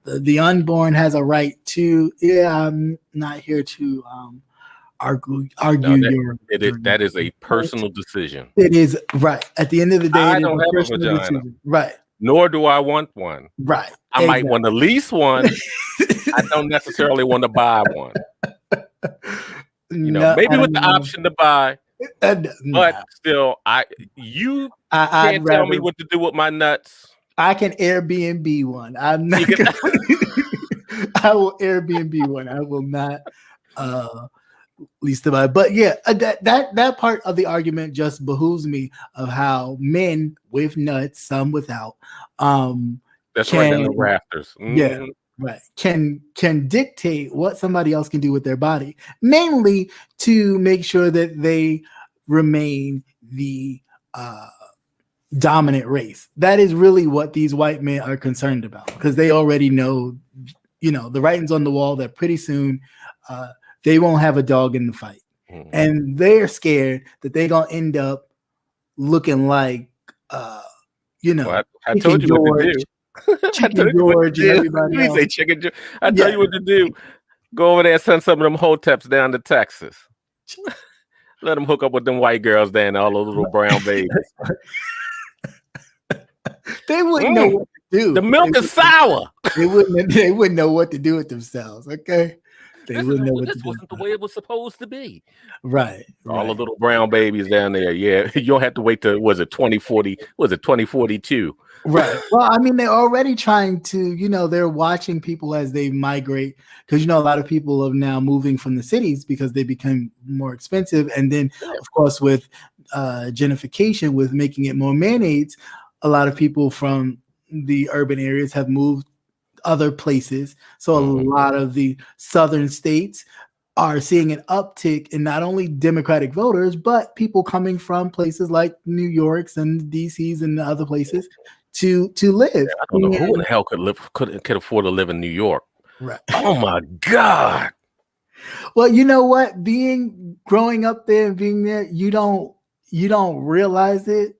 the unborn has a right to. Yeah, I'm not here to argue. That is a personal decision. It is, right. At the end of the day, I don't have a vagina. Decision. Right. Nor do I want one. Right. I might want to lease one. I don't necessarily want to buy one. Maybe with the option to buy. But still, you can't tell me what to do with my nuts. I can Airbnb one. I'm not. I will Airbnb one. I will not lease to buy. But yeah, that part of the argument just behooves me of how men with nuts, some without, that's right in the rafters. Yeah, right. Can dictate what somebody else can do with their body, mainly to make sure that they remain the dominant race. That is really what these white men are concerned about, because they already know, the writing's on the wall that pretty soon they won't have a dog in the fight. And they're scared that they're going to end up looking like, I told you what to do. Chicken George and everybody else. Say Chicken George. I tell you what to do. Go over there and send some of them hoteps down to Texas. Let them hook up with them white girls there and all those little brown babies. They wouldn't know what to do. The milk is sour. They wouldn't know what to do with themselves. Okay. This wasn't the way it was supposed to be. Right. All the little brown babies down there. Yeah. You don't have to wait till 2040? Was it 2042? Right. Well, I mean, they're already trying to, they're watching people as they migrate, because, a lot of people are now moving from the cities because they become more expensive. And then, of course, with gentrification, with making it more man-made, a lot of people from the urban areas have moved other places. So a lot of the southern states are seeing an uptick in not only Democratic voters, but people coming from places like New York's and DC's and other places to live. Yeah, I don't know who in the hell could afford to live in New York. Right. Oh my God. Well, you know what? Growing up there and being there, you don't you don't realize it.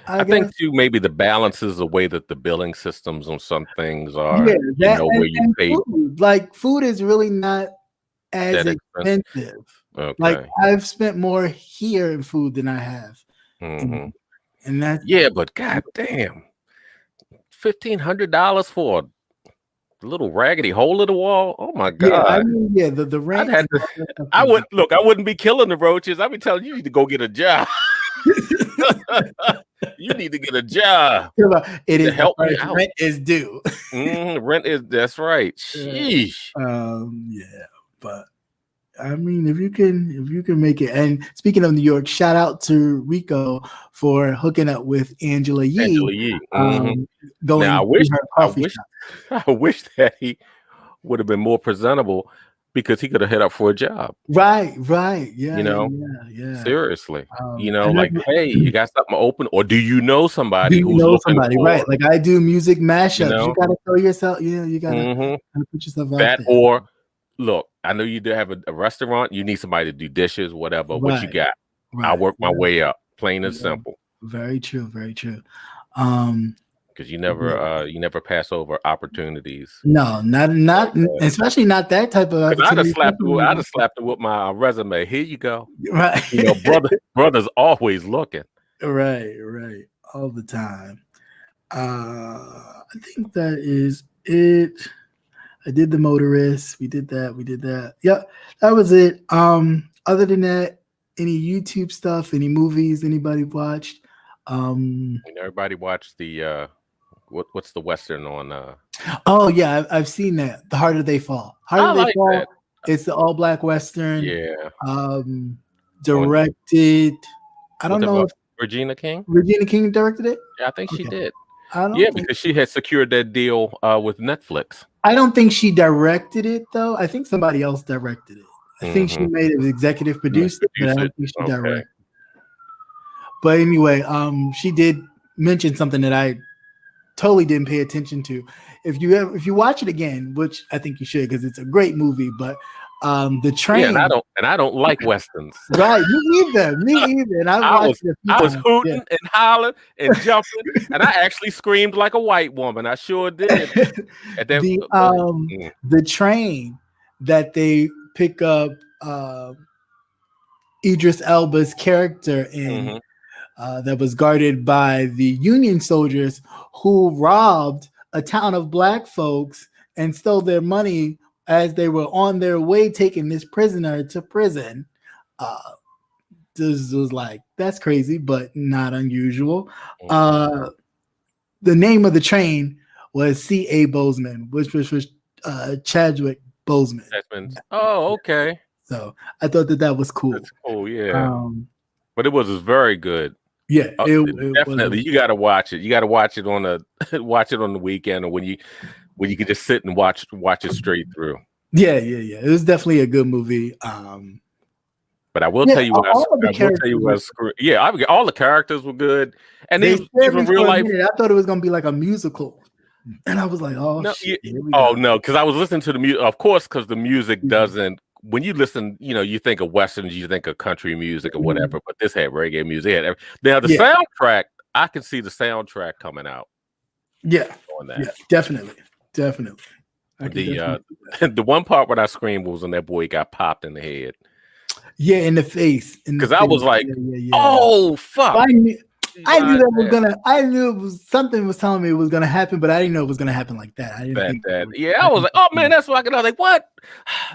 I guess. think too, maybe the balance is the way that the billing systems on some things are, Yeah, that where you and pay food. Like food is really not as that expensive. expensive. Like Okay. I've spent more here in food than I have, Mm-hmm. and that's Yeah, but god damn, $1,500 for a little raggedy hole in the wall. Oh my yeah. I god. mean, yeah, the I'd rent. had to I would look, I wouldn't be killing the roaches. I'd be telling you need to go get a job. You need to get a job It to is the help me first out. rent is due. Rent is that's right. Sheesh. Yeah, but I mean, if you can make it. And speaking of New York, shout out to Rico for hooking up with Angela Yee. Angela Yee. Mm-hmm. Going Now to her coffee shop. I wish that he would have been more presentable because he could have hit up for a job. Right. Yeah. Yeah. Seriously. And like, hey, you got something open, or do you know somebody do you who's know looking somebody, for, right? Like I do music mashups. know? You gotta throw yourself, you gotta put yourself out that, there. or look, I know you do have a restaurant, you need somebody to do dishes, whatever. What you got? I'll work my way up. Plain and simple. Very true. Because you never pass over opportunities. No, not especially not that type of opportunity. I'd have slapped it with my resume. Here you go. Right. Brother's always looking. Right. All the time. I think that is it. I did the motorist. We did that. Yep, that was it. Other than that, any YouTube stuff, any movies anybody watched? Everybody watched the what's the Western on Oh yeah, I've seen that. The Harder They Fall. Harder They Fall. That. It's the all black Western. Yeah. Directed. I don't know if Regina King directed it. Yeah, I think she did. Because she had secured that deal with Netflix. I don't think she directed it though. I think somebody else directed it. I think she made it executive producer, but I don't think she directed. But anyway, she did mention something that I totally didn't pay attention to. If you watch it again, which I think you should because it's a great movie, but the train. Yeah, and I don't like westerns. Right, me either. And I was hooting and hollering and jumping, and I actually screamed like a white woman. I sure did. At that, the train that they pick up Idris Elba's character in, that was guarded by the Union soldiers who robbed a town of black folks and stole their money as they were on their way taking this prisoner to prison. This was like, that's crazy, but not unusual. The name of the train was C.A. Bozeman, which was Chadwick Boseman. Oh, okay. So I thought that was cool. That's cool, yeah. But it was very good. Yeah, it definitely. You got to watch it. You got to watch it on the weekend, or when you can just sit and watch it straight through. Yeah. It was definitely a good movie. But I will tell you what all the characters were good, and these were real life. I thought it was gonna be like a musical, and I was like, "Oh no, shit, no!" Because I was listening to the music, of course, because the music doesn't. When you listen, you think of westerns, you think of country music or whatever. But this had reggae music. Now the soundtrack, I can see the soundtrack coming out. Yeah, definitely. The one part when I screamed was when that boy got popped in the head. Yeah, in the face. Because I was like, "Oh fuck!" I knew that was gonna. I knew something was telling me it was gonna happen, but I didn't know it was gonna happen like that. I didn't think that. I was like, "Oh man, that's what I was like, what?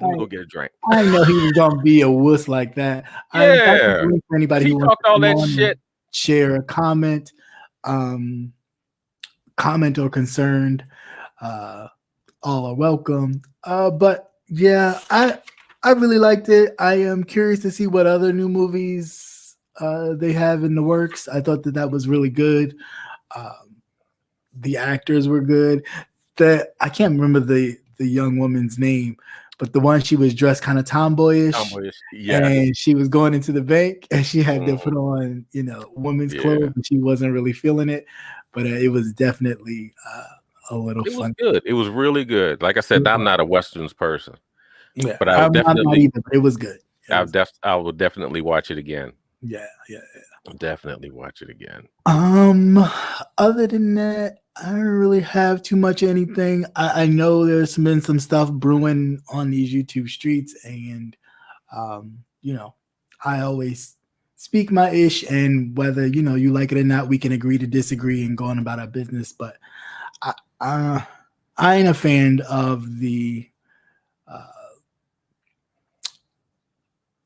Let me go get a drink." I didn't know he was gonna be a wuss like that. Yeah. For anybody who talked all that shit, share a comment, comment or concerned, all are welcome. But yeah, I really liked it. I am curious to see what other new movies they have in the works. I thought that was really good. The actors were good. I can't remember the young woman's name, but the one, she was dressed kind of tomboyish, and she was going into the bank, and she had to put on women's clothes, and she wasn't really feeling it, but it was definitely a little fun. It was good. It was really good. Like I said, I'm not a westerns person. Yeah, but I'm not either, but it was good. I will definitely watch it again. Yeah. I'll definitely watch it again. Other than that, I don't really have too much anything. I know there's been some stuff brewing on these YouTube streets, and I always speak my ish, and whether you like it or not, we can agree to disagree and go on about our business. But I ain't a fan of the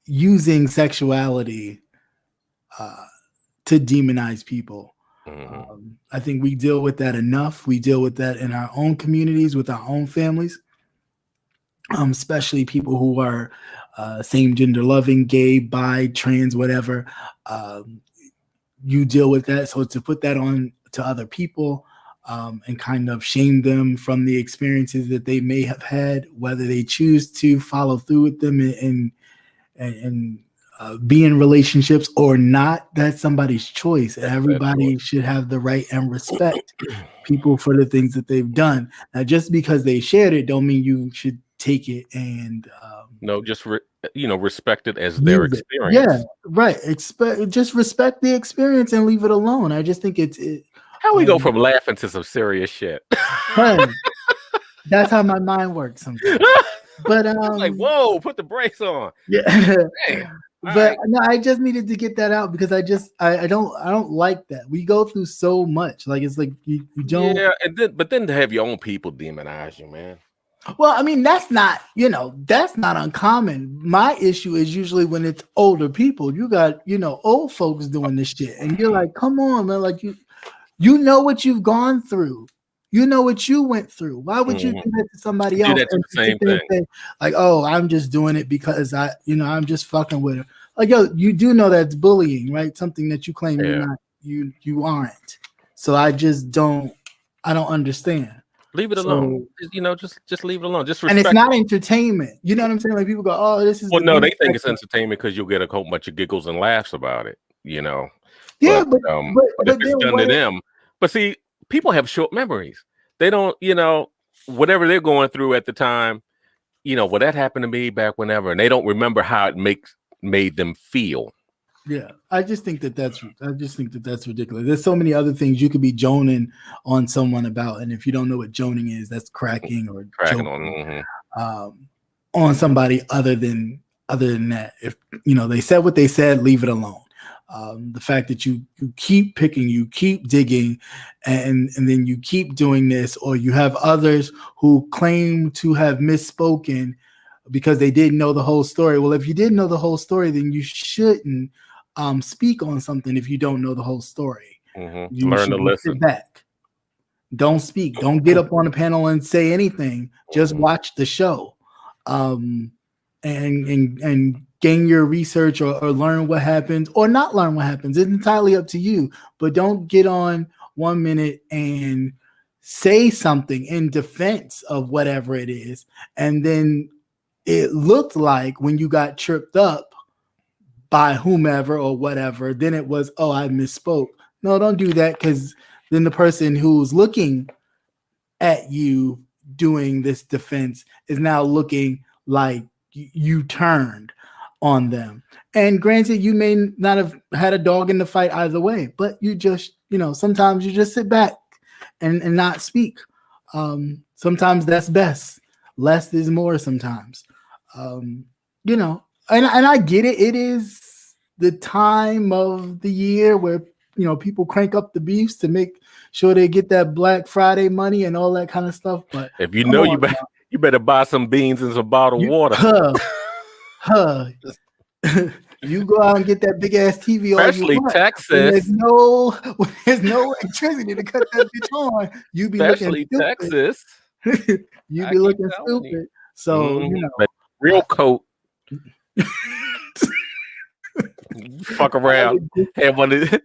using sexuality to demonize people. I think we deal with that enough. We deal with that in our own communities, with our own families, especially people who are same gender loving, gay, bi, trans, whatever. You deal with that. So to put that on to other people and kind of shame them from the experiences that they may have had, whether they choose to follow through with them and be in relationships or not, that's somebody's choice. Everybody should have the right and respect people for the things that they've done. Now, just because they shared it, don't mean you should take it and just respect it as their experience. Yeah, right. Just respect the experience and leave it alone. I just think it's how we go from laughing to some serious shit. That's how my mind works sometimes. But like, whoa, put the brakes on. Yeah. But no, I just needed to get that out because I don't like that. We go through so much. Like it's like you don't. Yeah, but then to have your own people demonize you, man. Well, I mean, that's not uncommon. My issue is usually when it's older people. You got, old folks doing this shit. And you're like, come on, man. Like you know what you've gone through. You know what you went through. Why would you do that to somebody else? Do that to the same thing. Say, like, oh, I'm just doing it because I'm just fucking with her. Like, yo, you do know that's bullying, right? Something that you claim you aren't. So I don't understand. Leave it alone. Just leave it alone. Just respect. And it's not entertainment. You know what I'm saying? Like people go, oh, this is. Well, no, they think it's entertainment because you'll get a whole bunch of giggles and laughs about it. Yeah, but if it's done to them. But see, people have short memories. They don't, whatever they're going through at the time, well, that happened to me back whenever, and they don't remember how it made them feel. Yeah, I just think that's ridiculous. There's so many other things you could be joning on someone about, and if you don't know what joning is, that's cracking or joking on somebody other than that. If they said what they said, leave it alone. The fact that you keep picking, you keep digging, and then you keep doing this, or you have others who claim to have misspoken because they didn't know the whole story. Well, if you didn't know the whole story, then you shouldn't speak on something if you don't know the whole story. You learn to listen. Sit back. Don't speak. Don't get up on the panel and say anything. Just watch the show, and gain your research or learn what happens or not learn what happens. It's entirely up to you. But don't get on 1 minute and say something in defense of whatever it is, and then it looked like when you got tripped up by whomever or whatever, then it was, oh, I misspoke. No, don't do that, because then the person who's looking at you doing this defense is now looking like you turned on them. And granted, you may not have had a dog in the fight either way, but you just, sometimes you just sit back and not speak. Sometimes that's best. Less is more sometimes. And I get it. It is the time of the year where, people crank up the beefs to make sure they get that Black Friday money and all that kind of stuff. But if you better buy some beans and some bottled water. You go out and get that big ass TV. Especially Texas. There's no electricity to cut that bitch on. You be especially looking Texas. You be looking stupid. So but real coat. Fuck around. Have one of these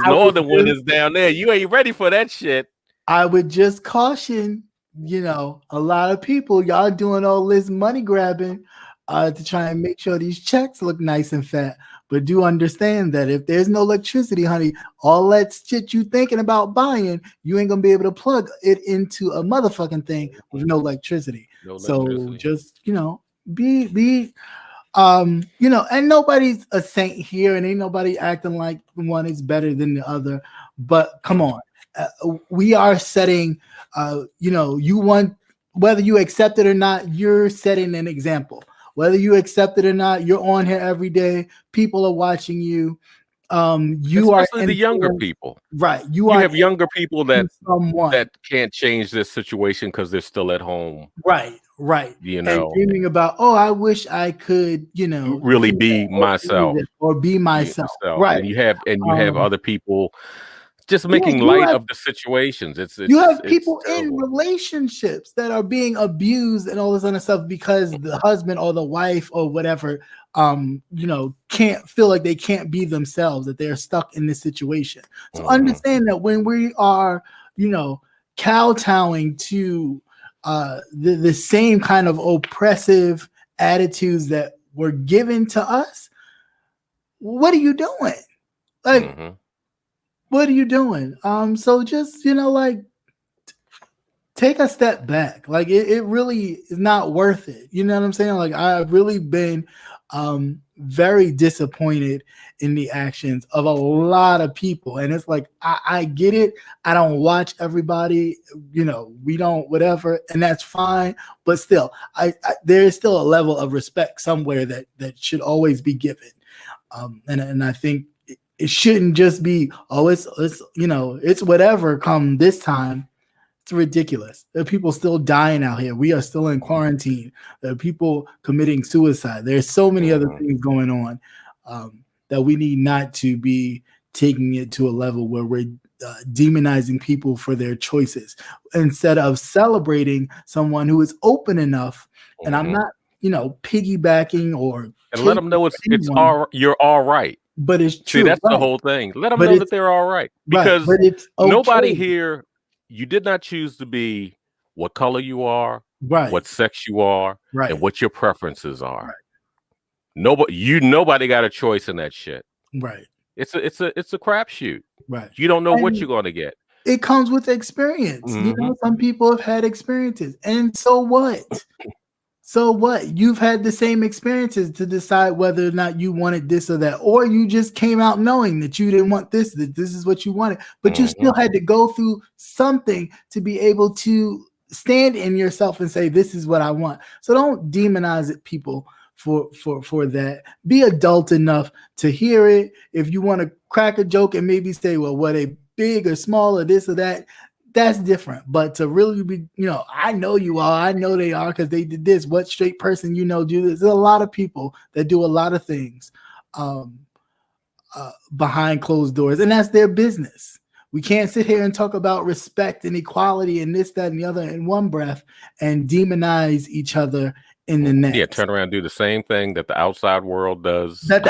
northern winters down there. You ain't ready for that shit. I would just caution, a lot of people, y'all doing all this money grabbing to try and make sure these checks look nice and fat. But do understand that if there's no electricity, honey, all that shit you thinking about buying, you ain't gonna be able to plug it into a motherfucking thing with no electricity. Just, be And nobody's a saint here, and ain't nobody acting like one is better than the other. But come on, we are setting, you want, whether you accept it or not, you're setting an example. Whether you accept it or not, you're on here every day. People are watching you. You especially are the younger people, right? You have younger people that can't change this situation because they're still at home, right? And dreaming about, oh, I wish I could, really be myself or be myself, right? And you have other people just making you light have, of the situations. You have people it's in relationships that are being abused and all this other stuff because the husband or the wife or whatever, can't feel like they can't be themselves, that they're stuck in this situation. So understand that when we are, kowtowing to the same kind of oppressive attitudes that were given to us, what are you doing? Like, what are you doing? So just, take a step back. Like it really is not worth it. You know what I'm saying? Like I've really been very disappointed in the actions of a lot of people. And it's like, I get it. I don't watch everybody, we don't, whatever, and that's fine. But still, there is still a level of respect somewhere that should always be given. And I think it shouldn't just be, oh, it's whatever come this time. It's ridiculous. There are people still dying out here. We are still in quarantine. There are people committing suicide. There's so many other things going on that we need not to be taking it to a level where we're demonizing people for their choices instead of celebrating someone who is open enough. And I'm not, piggybacking or let them know you're all right. But it's true. See, that's the whole thing. Let them know that they're all right, because nobody here. You did not choose to be what color you are, what sex you are, and what your preferences are. Nobody got a choice in that shit. Right. It's a crapshoot. Right. You don't know what you're going to get. It comes with experience. Some people have had experiences, and so what? So what? You've had the same experiences to decide whether or not you wanted this or that, or you just came out knowing that you didn't want this, that this is what you wanted, but you still had to go through something to be able to stand in yourself and say, this is what I want. So don't demonize it, people, for that. Be adult enough to hear it. If you want to crack a joke and maybe say, well, what, a big or small or this or that, that's different. But to really be, I know you are, I know they are because they did this. What straight person do this? There's a lot of people that do a lot of things behind closed doors, and that's their business. We can't sit here and talk about respect and equality and this, that, and the other in one breath and demonize each other in the next. Yeah, turn around and do the same thing that the outside world does. That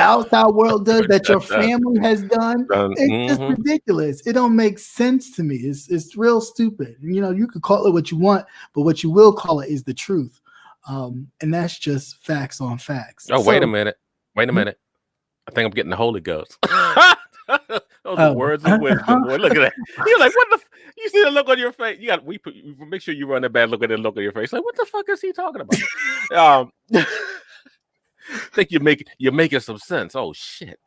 your family has done. It's just ridiculous. It don't make sense to me. It's real stupid. You could call it what you want, but what you will call it is the truth. And that's just facts on facts. Oh, wait a minute. I think I'm getting the Holy Ghost. Those are words of wisdom, boy. Look at that. You're like, what the? You see the look on your face. Make sure you run that bad look at the look on your face. Like, what the fuck is he talking about? I think you're making some sense. Oh shit.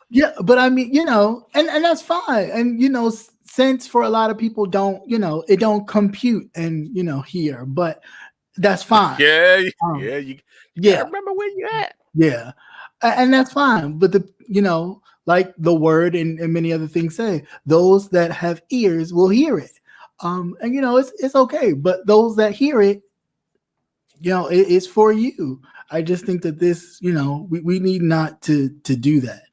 Yeah, but I mean, and that's fine. And sense for a lot of people don't, it don't compute and here, but that's fine. You remember where you at. Yeah. And that's fine. But like the word and many other things say, those that have ears will hear it. And it's okay. But those that hear it, it's for you. I just think that this, we need not to do that.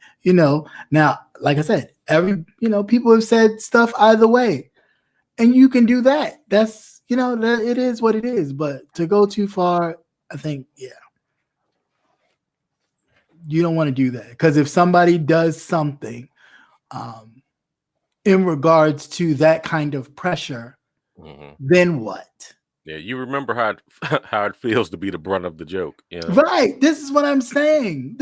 Now, like I said, people have said stuff either way, and you can do that. That's, that it is what it is. But to go too far, I think, you don't want to do that, because if somebody does something in regards to that kind of pressure, then what? Yeah, you remember how it feels to be the brunt of the joke. Right. This is what I'm saying.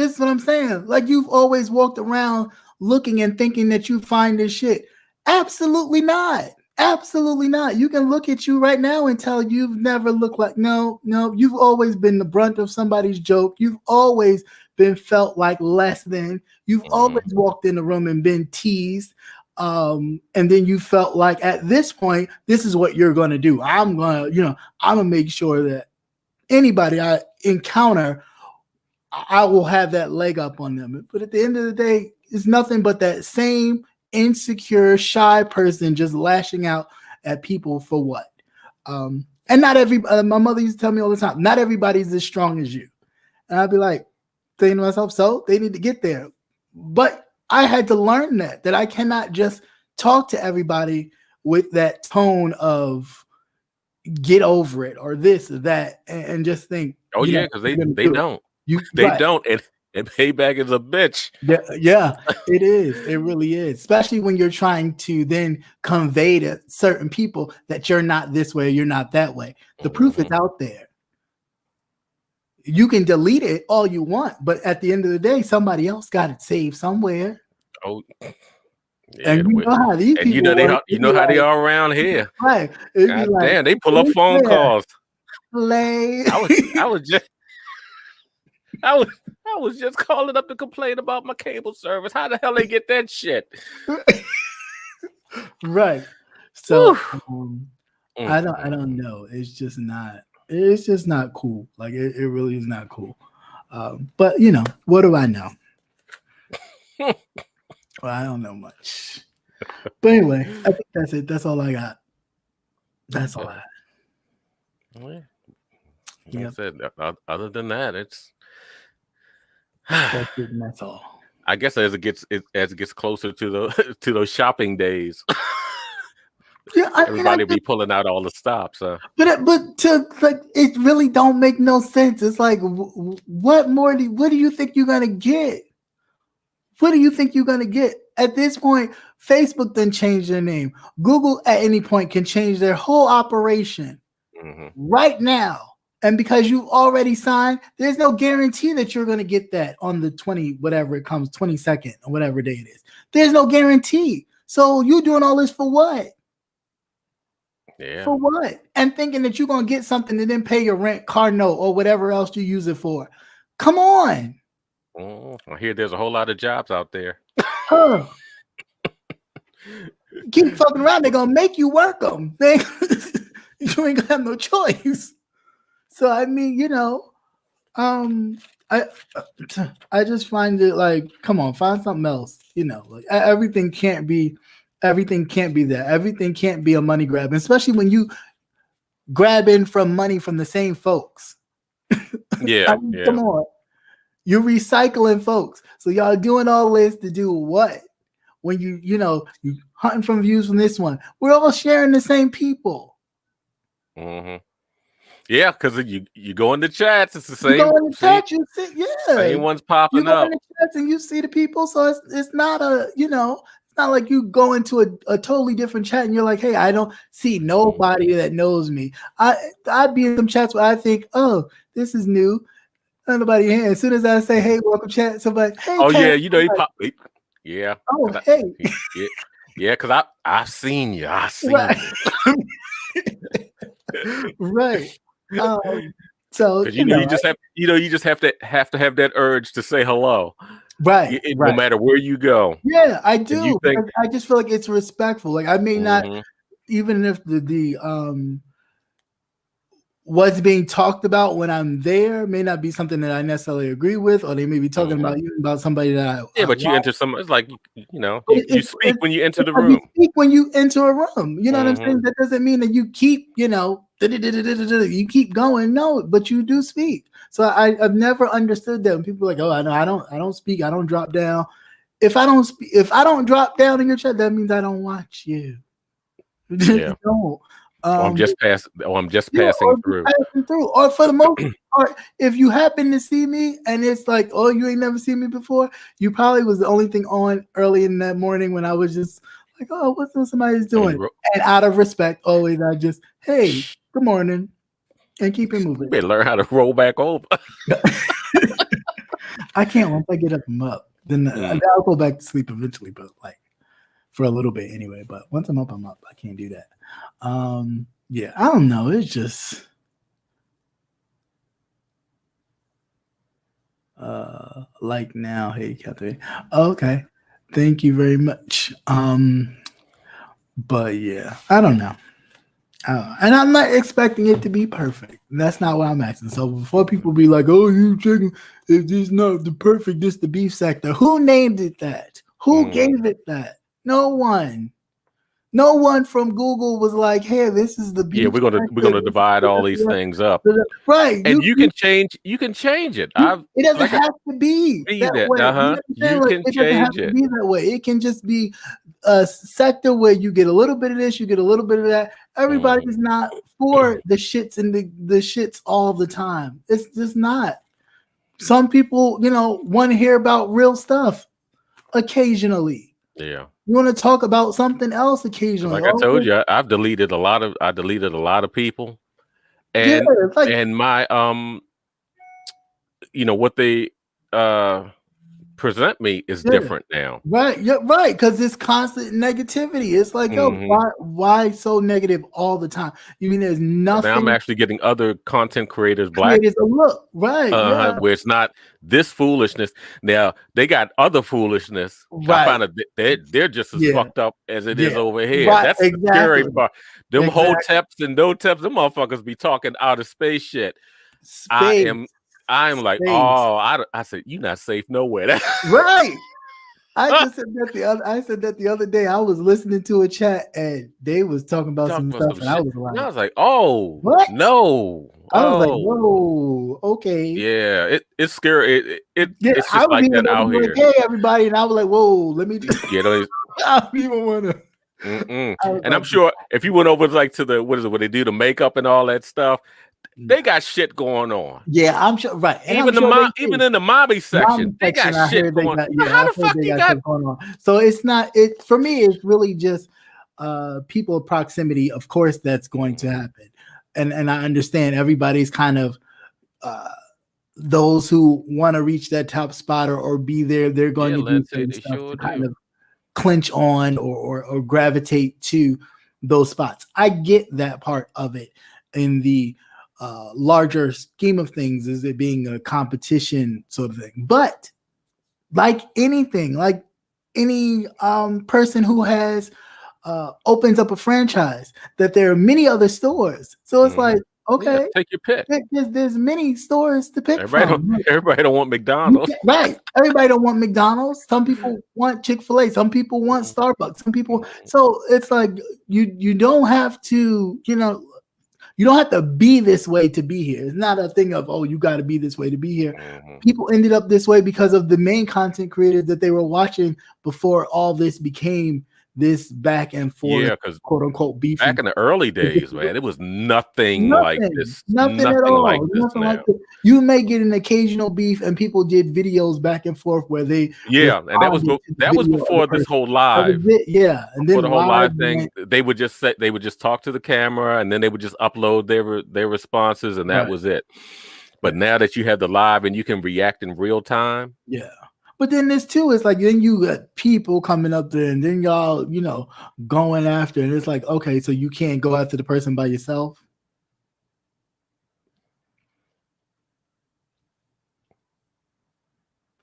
Like, you've always walked around looking and thinking that you find this shit. Absolutely not. Absolutely not. You can look at you right now and tell you've never looked like no. You've always been the brunt of somebody's joke. You've always been felt like less than. You've always walked in the room and been teased. And then you felt like at this point, this is what you're going to do. I'm going to make sure that anybody I encounter, I will have that leg up on them. But at the end of the day, it's nothing but that same insecure, shy person just lashing out at people for what? And not everybody, my mother used to tell me all the time, not everybody's as strong as you. And I'd be like, thinking to myself, so they need to get there. But I had to learn that I cannot just talk to everybody with that tone of get over it or this or that and just think. Oh yeah, because they don't. They don't. And payback is a bitch. Yeah, it is. It really is. Especially when you're trying to then convey to certain people that you're not this way, you're not that way. The proof is out there. You can delete it all you want, but at the end of the day, somebody else got it saved somewhere. Oh, yeah, and you know how these people you know how they are around here. Right. God damn, they pull up phone calls. I was just calling up to complain about my cable service. How the hell they get that shit? Right. So I don't know. It's just not cool. Like it really is not cool. But what do I know? Well, I don't know much. But anyway, I think that's it. That's all I got. That's all I got. Like I said, other than that, it's that's all. I guess as it gets closer to those shopping days, everybody be pulling out all the stops. But it really don't make no sense. It's like, what do you think you're gonna get? What do you think you're gonna get? At this point, Facebook then changed their name. Google at any point can change their whole operation right now. And because you already signed, there's no guarantee that you're going to get that on the 22nd or whatever day it is. There's no guarantee. So you doing all this for what? Yeah. For what? And thinking that you're going to get something and then pay your rent, car note, or whatever else you use it for. Come on. I hear there's a whole lot of jobs out there. Keep fucking around. They're going to make you work them. You ain't going to have no choice. So I mean, I just find it like, come on, find something else. Like everything can't be that. Everything can't be a money grab, especially when you grabbing from money from the same folks. Yeah, Come on, you're recycling folks. So y'all doing all this to do what? When you hunting from views from this one, we're all sharing the same people. Yeah, because you go in the chats, it's the same. You go in the chat, you see, same ones popping up. In the chats and you see the people, so it's not it's not like you go into a totally different chat and you're like, hey, I don't see nobody that knows me. I'd be in some chats where I think, oh, this is new. Nobody here. As soon as I say, hey, welcome chat, somebody, hey, oh Kat, yeah, he pop. Yeah. Oh, hey. Yeah, because I've seen you. Right. So you just have to have that urge to say hello, right? No matter where you go. Yeah, I do. I just feel like it's respectful. Like I may not, even if the what's being talked about when I'm there may not be something that I necessarily agree with, or they may be talking about somebody that but you enter some. It's like you speak when you enter the room. You speak when you enter a room. You know what I'm saying? That doesn't mean that you keep you keep going. No, but you do speak. So I've never understood that when people are like, oh, I don't speak. I don't drop down. If I don't drop down in your chat, that means I don't watch you. Yeah. Don't. I'm just passing through. Or for the most part, if you happen to see me and it's like, oh, you ain't never seen me before, you probably was the only thing on early in that morning when I was just like, oh, what's somebody's doing? And out of respect, always I just, hey, good morning, and keep it moving. You better learn how to roll back over. I can't. Once I get up, I'm up. Then I'll go back to sleep eventually. But like, for a little bit anyway. But once I'm up, I'm up. I can't do that. Yeah, I don't know. It's just like now. Hey, Catherine. Okay, thank you very much. But yeah, I don't know. And I'm not expecting it to be perfect. That's not what I'm asking. So before people be like, "Oh, you chicken, if this not the perfect, this the beef sector." Who named it that? Who gave it that? No one. No one from Google was like, "Hey, this is the beef." Yeah, we're gonna divide all these things up, right? and you can change it. It doesn't have to be that way. You can it doesn't have change to it. be that way. It can just be a sector where you get a little bit of this, you get a little bit of that. Everybody's not for the shits and the shits all the time. It's just not. Some people, want to hear about real stuff occasionally. Yeah. You want to talk about something else occasionally. Like I told you, I deleted a lot of people, and and my what they present me is different now. Right, yeah, right. Because it's constant negativity. It's like, yo, why so negative all the time? You mean there's nothing? Now I'm actually getting other content creators, black, a look, right? Where it's not this foolishness. Now they got other foolishness. Right. I find that they're just as fucked up as it is over here. Right, that's the scary part. Them whole teps and no teps, them motherfuckers be talking outer space shit. I'm like, I said, you're not safe nowhere. Right. I said that the other day. I was listening to a chat and they was talking about some stuff, and I was like, oh, what? No. I was like, whoa, okay. Yeah, it's scary. It's just like that out here. Like, hey, everybody, and I was like, whoa, let me just I don't even want to. And I'm sure if you went over like to the where they do the makeup and all that stuff, they got shit going on. Yeah, I'm sure. Right, and even in the Mobby section, they got shit going on. How the fuck you got going on? So it's not. It for me. It's really just people proximity. Of course, that's going to happen, and I understand everybody's kind of those who want to reach that top spot or be there. They're going to do certain stuff to kind of clinch on or gravitate to those spots. I get that part of it in the larger scheme of things, is it being a competition sort of thing. But like anything, like any person who has opens up a franchise, that there are many other stores. So it's like, okay, take your pick. There's many stores to pick from. Everybody don't want McDonald's. Right. Everybody don't want McDonald's. Some people want Chick-fil-A. Some people want Starbucks. Some people. So it's like you don't have to, you don't have to be this way to be here. It's not a thing of, you got to be this way to be here. People ended up this way because of the main content creators that they were watching before all this became this back and forth, quote unquote, beef. Back in the early days, man, it was nothing like this. Nothing at all. Like this. You may get an occasional beef, and people did videos back and forth where they and that was before this whole live. And then for the whole live thing, they would just talk to the camera, and then they would just upload their responses, and that was it. But now that you have the live and you can react in real time, But then this too is like, then you got people coming up there, and then y'all, going after, and it's like, okay, so you can't go after the person by yourself.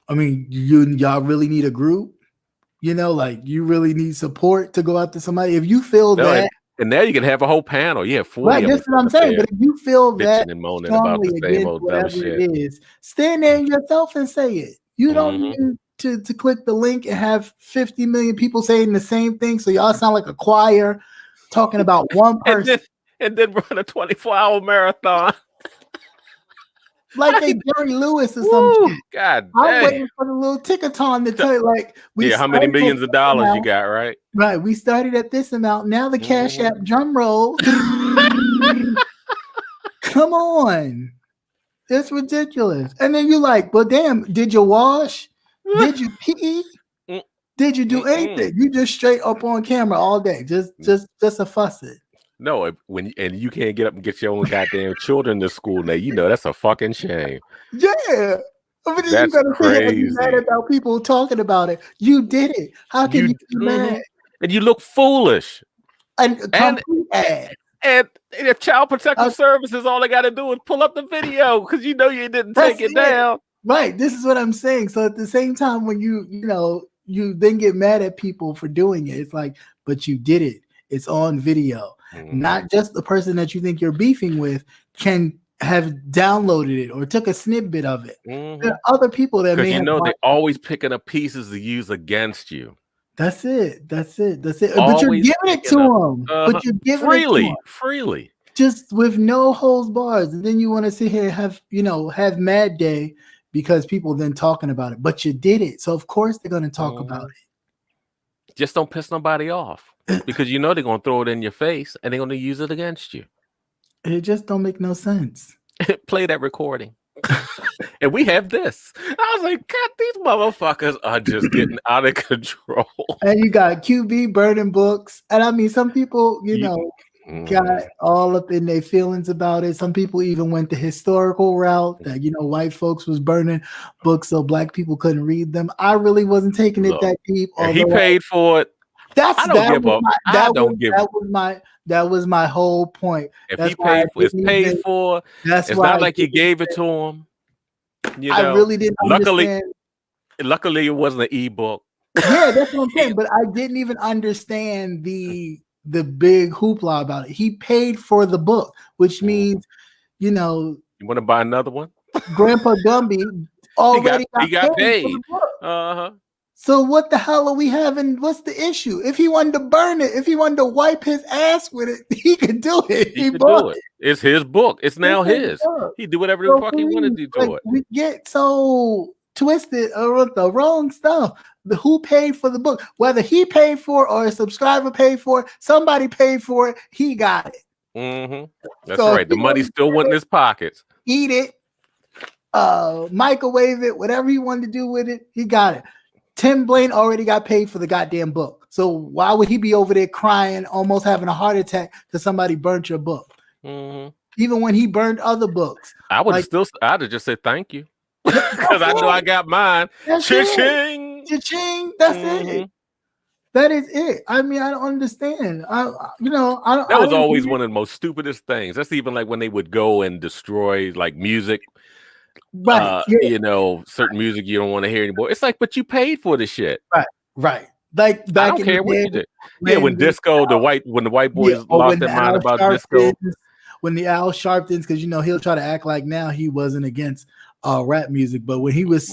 I mean, y'all really need a group, like you really need support to go after somebody. If you feel that, and now you can have a whole panel, 40. Right, that's what I'm saying. But if you feel that and moaning about the same old dumb shit, it is, stand there yourself and say it. You don't need to click the link and have 50 million people saying the same thing, so y'all sound like a choir talking about one person, and then run a 24-hour marathon. Like they Jerry Lewis or something. God I'm dang. waiting for the little tickathon to tell you, like, how many millions of dollars you got, right? Right. We started at this amount. Now the Cash App drum roll. Come on. It's ridiculous. And then you're like, well, damn, did you wash? Did you pee? Did you do anything? You just straight up on camera all day. Just a fuss it. No, and you can't get up and get your own goddamn children to school now. That's a fucking shame. Yeah. But that's you gotta crazy. be mad about people talking about it. You did it. How can you be mad and you look foolish. And complete ass. And if Child Protective Services, all they got to do is pull up the video because you know you didn't take it down. Right. This is what I'm saying. So at the same time, when you then get mad at people for doing it, it's like, but you did it. It's on video. Not just the person that you think you're beefing with can have downloaded it or took a snippet of it. There are other people that may have they're always picking up pieces to use against you. That's it. But you're giving it to them. But you're giving it to them. Freely. Just with no holds bars. And then you want to sit here and have mad day because people then talking about it. But you did it. So of course they're going to talk about it. Just don't piss nobody off. Because you know they're going to throw it in your face and they're going to use it against you. It just don't make no sense. Play that recording. And we have this. I was like, God, these motherfuckers are just getting out of control. And you got QB burning books. And I mean, some people, got all up in their feelings about it. Some people even went the historical route that, white folks was burning books so black people couldn't read them. I really wasn't taking it that deep. He paid for it. That was my whole point. If he paid for it's paid for. It's not like you gave it to him. I really didn't understand. Luckily, it wasn't an ebook. Yeah, that's what I'm saying. But I didn't even understand the big hoopla about it. He paid for the book, which means, you want to buy another one? Grandpa Gumby already got paid. For the book. So what the hell are we having? What's the issue? If he wanted to burn it, if he wanted to wipe his ass with it, he could do it. He bought it. It's his book. It's now his. He do whatever the fuck he wanted to do to it. We get so twisted or the wrong stuff. Who paid for the book? Whether he paid for it or a subscriber paid for it, somebody paid for it. He got it. That's right. The money still went in his pockets. Eat it, microwave it, whatever he wanted to do with it. He got it. Tim Blaine already got paid for the goddamn book. So why would he be over there crying, almost having a heart attack because somebody burnt your book? Even when he burned other books. I'd have just said thank you. Because I know I got mine. Cha-ching! Cha-ching! That's it. That is it. I mean, I don't understand. That was always one of the most stupidest things. That's even like when they would go and destroy like music. Right. Certain music you don't want to hear anymore. It's like, but you paid for the shit. Right. Like back I don't care what you did. Yeah, when the white boys lost their mind about disco. When the Al Sharptons, because he'll try to act like now he wasn't against rap music, but when he was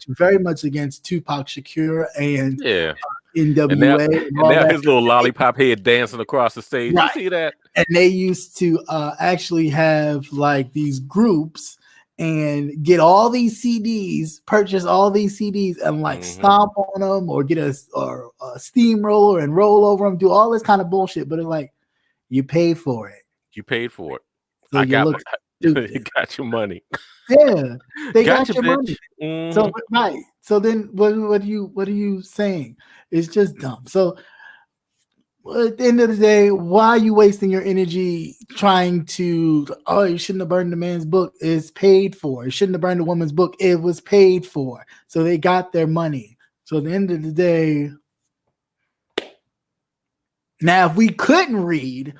very much against Tupac Shakur and NWA, and now his little lollipop head dancing across the stage. Right. You see that? And they used to actually have like these groups and get all these CDs, purchase all these CDs, and like stomp on them or get a steamroller and roll over them, do all this kind of bullshit. But it's like you pay for it. You paid for it. So you got your money. Yeah, they got your bitch. money. So right. So then, what are you saying? It's just dumb. So at the end of the day, why are you wasting your energy trying to? Oh, you shouldn't have burned the man's book. It's paid for. You shouldn't have burned the woman's book. It was paid for. So they got their money. So at the end of the day, now if we couldn't read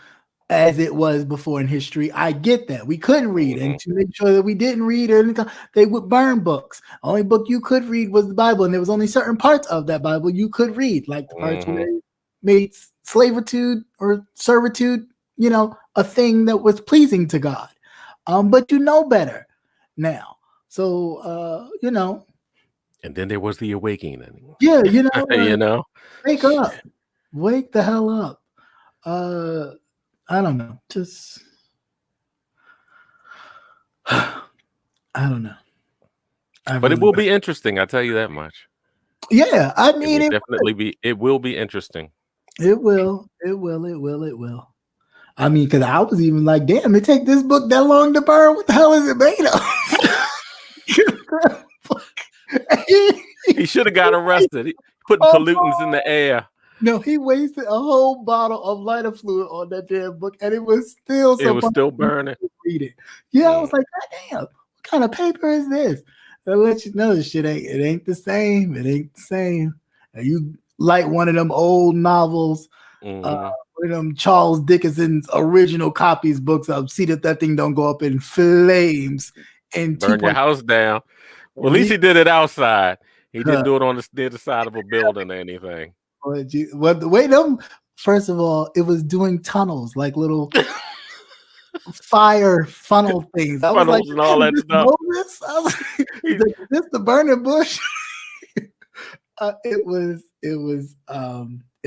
as it was before in history, I get that. We couldn't read. And to make sure that we didn't read or anything, they would burn books. The only book you could read was the Bible. And there was only certain parts of that Bible you could read, like the parts where they made slavitude or servitude, a thing that was pleasing to God. But you know better now. So, And then there was the awakening. Yeah, wake up. Wake the hell up. I don't know. Just, I don't know. But it will be interesting. I'll tell you that much. Yeah, I mean, it will be interesting. It will. I mean, because I was even like, damn, it take this book that long to burn. What the hell is it made of? He should have got arrested. He putting pollutants in the air. No, he wasted a whole bottle of lighter fluid on that damn book, and it was still burning. Read it. Yeah, I was like, God damn, what kind of paper is this? I'll let you know this shit ain't the same. It ain't the same. And like one of them old novels, one of them Charles Dickenson's original copies books up. See that thing don't go up in flames and burn your house down. Well, at least he did it outside. He didn't do it on the side of a building or anything. Well, the way them, first of all, it was doing tunnels, like little fire funnel things. I was like, and all that stuff. I was like, is this the burning bush? It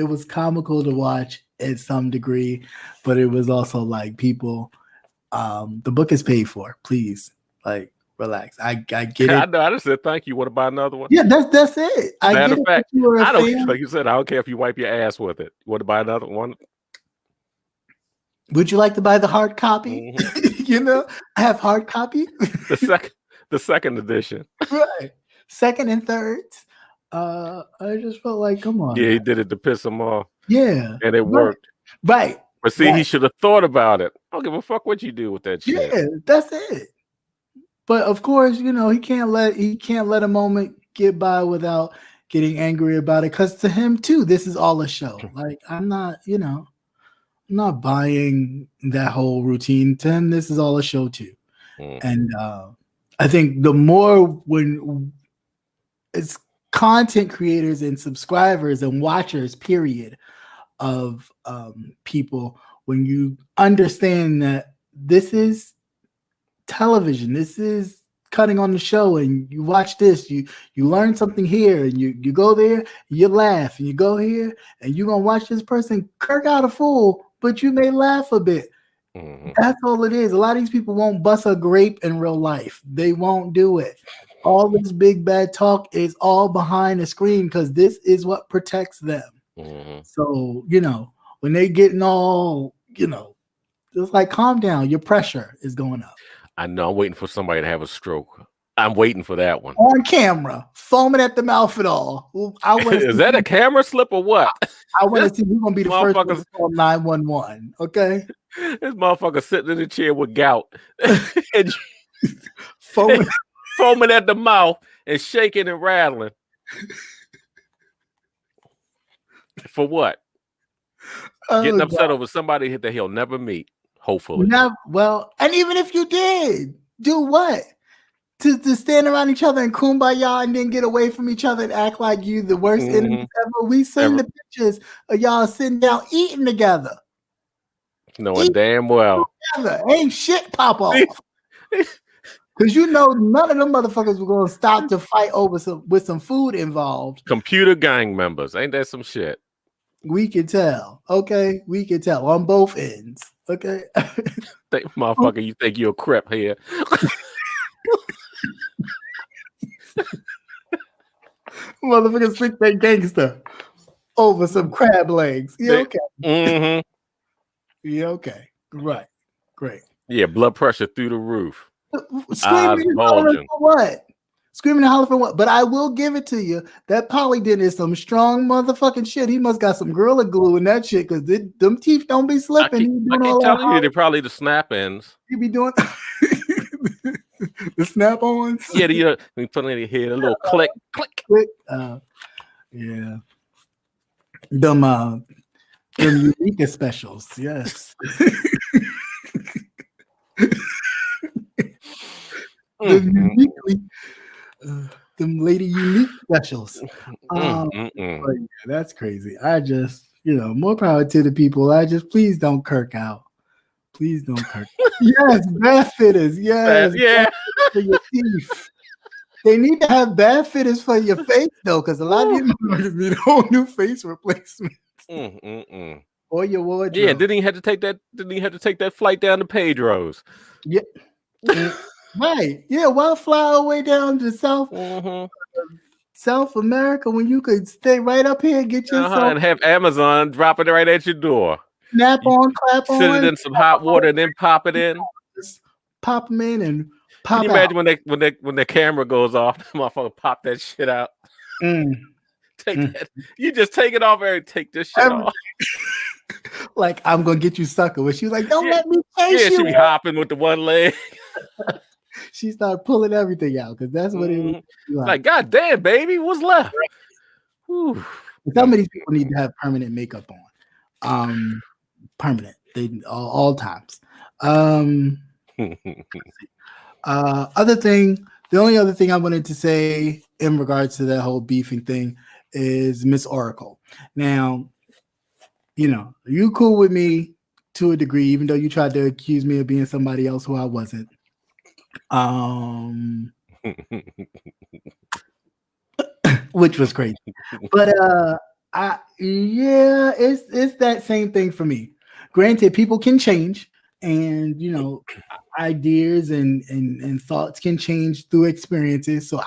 was comical to watch at some degree, but it was also like people. The book is paid for. Please, like, relax. I get it. I know. I just said thank you. Want to buy another one? Yeah, that's it. Matter of fact, I don't. Like you said, I don't care if you wipe your ass with it. You want to buy another one? Would you like to buy the hard copy? You know, I have hard copy. the second edition, right? Second and thirds. I just felt like, come on. Yeah, he did it to piss him off. Yeah, and it worked. Right. But see, he should have thought about it. I don't give a fuck what you do with that shit. Yeah, that's it. But of course, you know, he can't let a moment get by without getting angry about it. Because to him too, this is all a show. Like, I'm not buying that whole routine. To him, this is all a show too. And I think the more when it's content creators and subscribers and watchers, period, of people, when you understand that this is television, this is cutting on the show, and you watch this, you learn something here, and you go there, you laugh, and you go here, and you're gonna watch this person kirk out a fool, but you may laugh a bit. That's all it is. A lot of these people won't bust a grape in real life. They won't do it. All this big bad talk is all behind the screen because this is what protects them. So, you know, when they getting all, you know, just like, calm down, your pressure is going up. I know. I'm waiting for somebody to have a stroke. I'm waiting for that one. On camera, foaming at the mouth and all. Is that a camera slip or what? I want to see who's going to be the first one to call 911, okay? This motherfucker sitting in the chair with gout. And foaming at the mouth and shaking and rattling. For what? Getting upset over somebody that he'll never meet, hopefully. Well, and even if you did, do what? To stand around each other and kumbaya and then get away from each other and act like you the worst enemies ever. We seen the pictures of y'all sitting down eating together. Knowing damn well. Together. Ain't shit pop off. Because you know none of them motherfuckers were going to stop to fight over with some food involved. Computer gang members. Ain't that some shit? We can tell. Okay? We can tell on both ends. Okay? Motherfucker, you think you're a crep here. Motherfuckers think they gangster over some crab legs. Yeah, okay. Yeah, okay. Right. Great. Yeah, blood pressure through the roof. Screaming and hollering for what? Screaming and hollering for what? But I will give it to you. That Polydent is some strong motherfucking shit. He must got some Gorilla Glue in that shit because them teeth don't be slipping. I keep telling you, they're probably the snap-ins. You be doing the snap-ons? Yeah, we put in here a little click. Yeah. Them Eureka specials, yes. Them lady unique specials. Yeah, that's crazy. I just, more power to the people. Please don't kirk out. Please don't kirk. Yes, bath fitters. Yes, yeah. For your teeth. They need to have bath fitters for your face though, because a lot of you need a whole new face replacement. Or your wardrobe. Yeah, didn't he have to take that flight down to Pedro's? Yeah. Right. Yeah, why fly all the way down to South America when you could stay right up here and get yourself and have Amazon drop it right at your door. Snap on, clap on. Sit it in some hot water and then pop it in. Just pop them in and pop. Can you imagine when the camera goes off, the motherfucker pop that shit out? Take that. You just take it off and take this shit off. Like, I'm gonna get you sucker. When she's like, don't let me chase you. She be hopping with the one leg. She started pulling everything out because that's what it was. Like, God damn, baby, what's left? Some of these people need to have permanent makeup on. Permanent. They all times. The only other thing I wanted to say in regards to that whole beefing thing is Miss Oracle. Now, you cool with me to a degree, even though you tried to accuse me of being somebody else who I wasn't. Which was crazy. But it's that same thing for me. Granted, people can change, and ideas and thoughts can change through experiences. So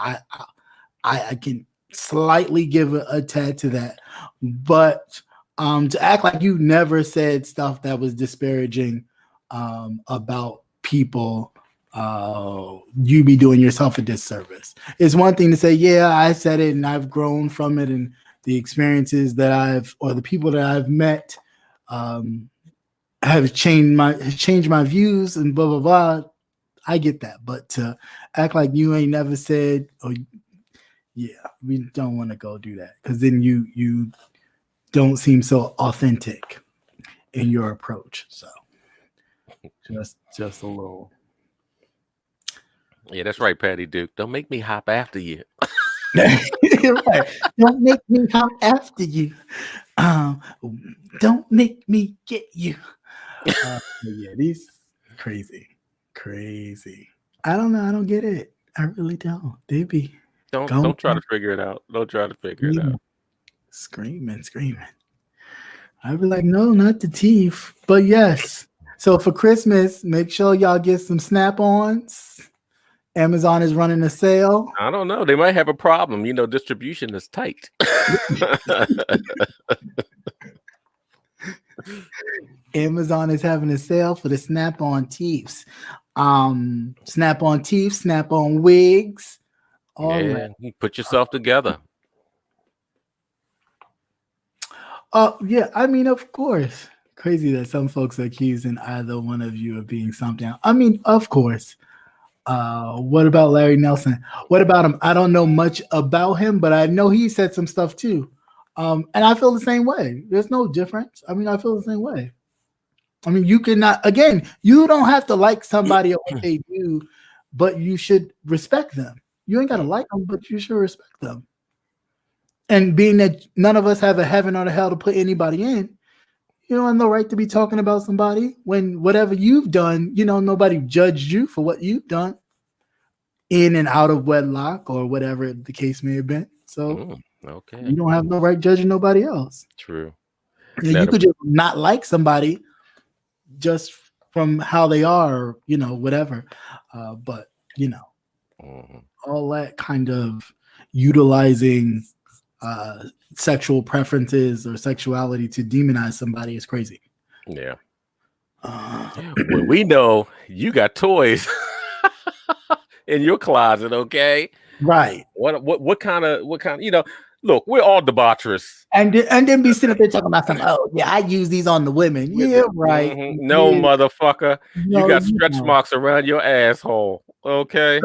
I can slightly give a tad to that. But to act like you never said stuff that was disparaging about people, you be doing yourself a disservice. It's one thing to say, yeah, I said it and I've grown from it, and the experiences that the people that I've met have changed my views and blah blah blah. I get that, but to act like you ain't never said, we don't want to go do that, because then you don't seem so authentic in your approach. So just a little. Yeah, that's right, Patty Duke. Don't make me hop after you. Right. Don't make me hop after you. Don't make me get you. These crazy. I don't know. I don't get it. I really don't. They be don't try to figure it out. Don't try to figure it out. Screaming. I'd be like, no, not the teeth, but yes. So for Christmas, make sure y'all get some Snap-ons. Amazon is running a sale. I don't know. They might have a problem. Distribution is tight. Amazon is having a sale for the Snap-on teeths. Snap-on teeth, Snap-on wigs. You put yourself together. Yeah, I mean, of course. Crazy that some folks are accusing either one of you of being something. I mean, of course. What about Larry Nelson? What about him? I don't know much about him, but I know he said some stuff too. And I feel the same way. There's no difference. I mean, I feel the same way. I mean, you don't have to like somebody or what they do, but you should respect them. You ain't got to like them, but you should respect them. And being that none of us have a heaven or a hell to put anybody in, you don't have no right to be talking about somebody when whatever you've done, nobody judged you for what you've done in and out of wedlock or whatever the case may have been. So you don't have no right judging nobody else. True. You could just not like somebody just from how they are, whatever. But all that kind of utilizing sexual preferences or sexuality to demonize somebody is crazy. Yeah. Well, we know you got toys in your closet, okay? Right. What kind of look, we're all debaucherous. And then be sitting up there talking about something. Oh, yeah, I use these on the women. Yeah, right. Mm-hmm. No, motherfucker. No, you got stretch marks around your asshole. Okay.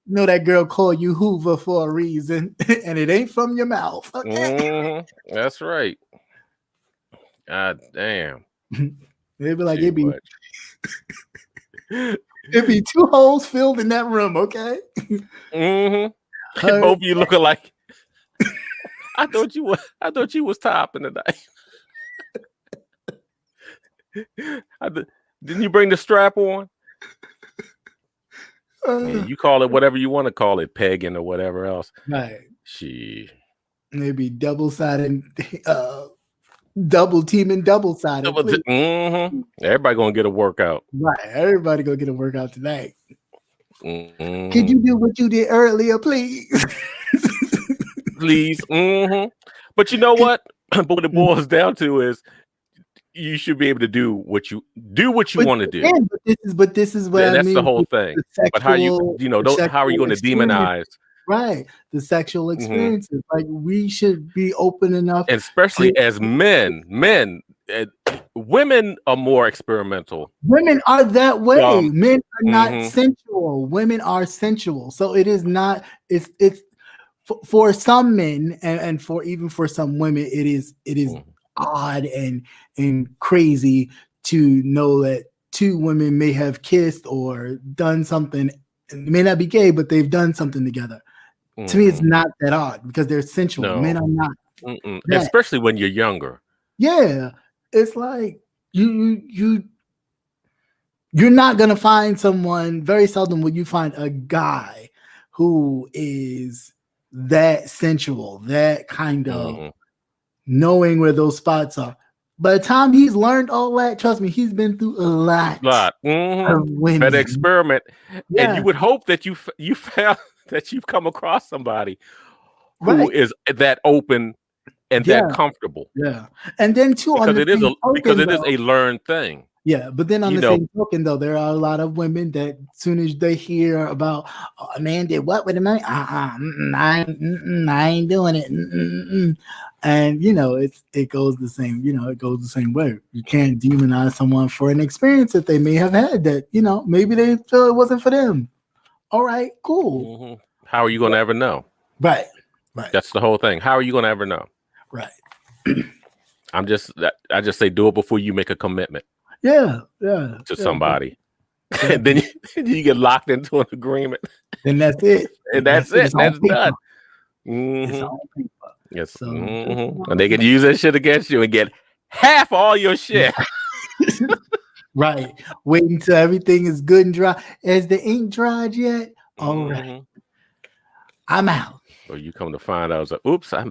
Know that girl called you Hoover for a reason, and it ain't from your mouth. Okay. That's right. God damn. They'd be like, it'd be 2 holes filled in that room, okay? Both of you looking like I thought you was topping tonight. Didn't you bring the strap on? You call it whatever you want to call it, pegging or whatever else. Right. Maybe double-sided, double teaming, double-sided. Everybody gonna get a workout. Right. Everybody gonna get a workout tonight. Could you do what you did earlier, please? Please. But you know what? But what it boils down to is you should be able to do what you want to do. But this is what I mean. That's the whole thing. But how how are you going to demonize? Right. The sexual experiences. Like, we should be open enough. And especially as men, women are more experimental. Women are that way. Men are not sensual. Women are sensual. So it is not, for some men and for even for some women, it is odd and crazy to know that two women may have kissed or done something. It may not be gay, but they've done something together. To me, it's not that odd because they're sensual. No. Men are not. Especially when you're younger. Yeah, it's like you're not gonna find someone. Very seldom will you find a guy who is that sensual, that kind of knowing where those spots are. By the time he's learned all that, trust me, he's been through a lot. Of women. Better experiment, and you would hope that you found that you've come across somebody who is that open and that comfortable. Yeah, and then too, because it is a learned thing. Yeah, but then on the same token, though, there are a lot of women that as soon as they hear about a man did what with a man, I ain't doing it. And it goes the same. It goes the same way. You can't demonize someone for an experience that they may have had that maybe they feel it wasn't for them. All right, cool. How are you going to ever know? Right. That's the whole thing. How are you going to ever know? Right. I just say do it before you make a commitment. Yeah. To somebody. And then you get locked into an agreement. And that's it. And that's it. That's done. Yes. So, and they can use that shit against you and get half all your shit. Right. Wait until everything is good and dry. Has the ink dried yet? All right. I'm out. So you come to find out, I was like, oops, I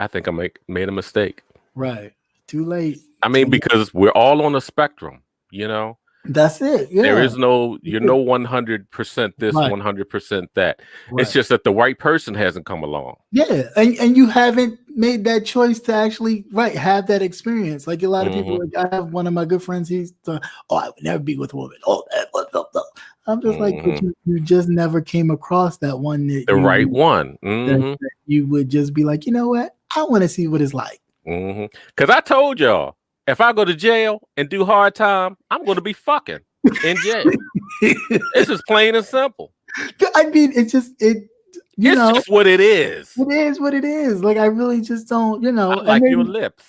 think I made a mistake. Right. Too late. I mean, because we're all on a spectrum, That's it. Yeah. There is no 100% this, 100% that. Right. It's just that the right person hasn't come along. Yeah. And you haven't made that choice to actually have that experience. Like a lot of people, I have one of my good friends, he's I would never be with a woman. I'm just like, but you just never came across that one. The right one. That you would just be like, you know what? I want to see what it's like. Because I told y'all, if I go to jail and do hard time, I'm going to be fucking in jail. It's just plain and simple. I mean, it's just what it is. It is what it is. Like, I really just don't, I like your lips.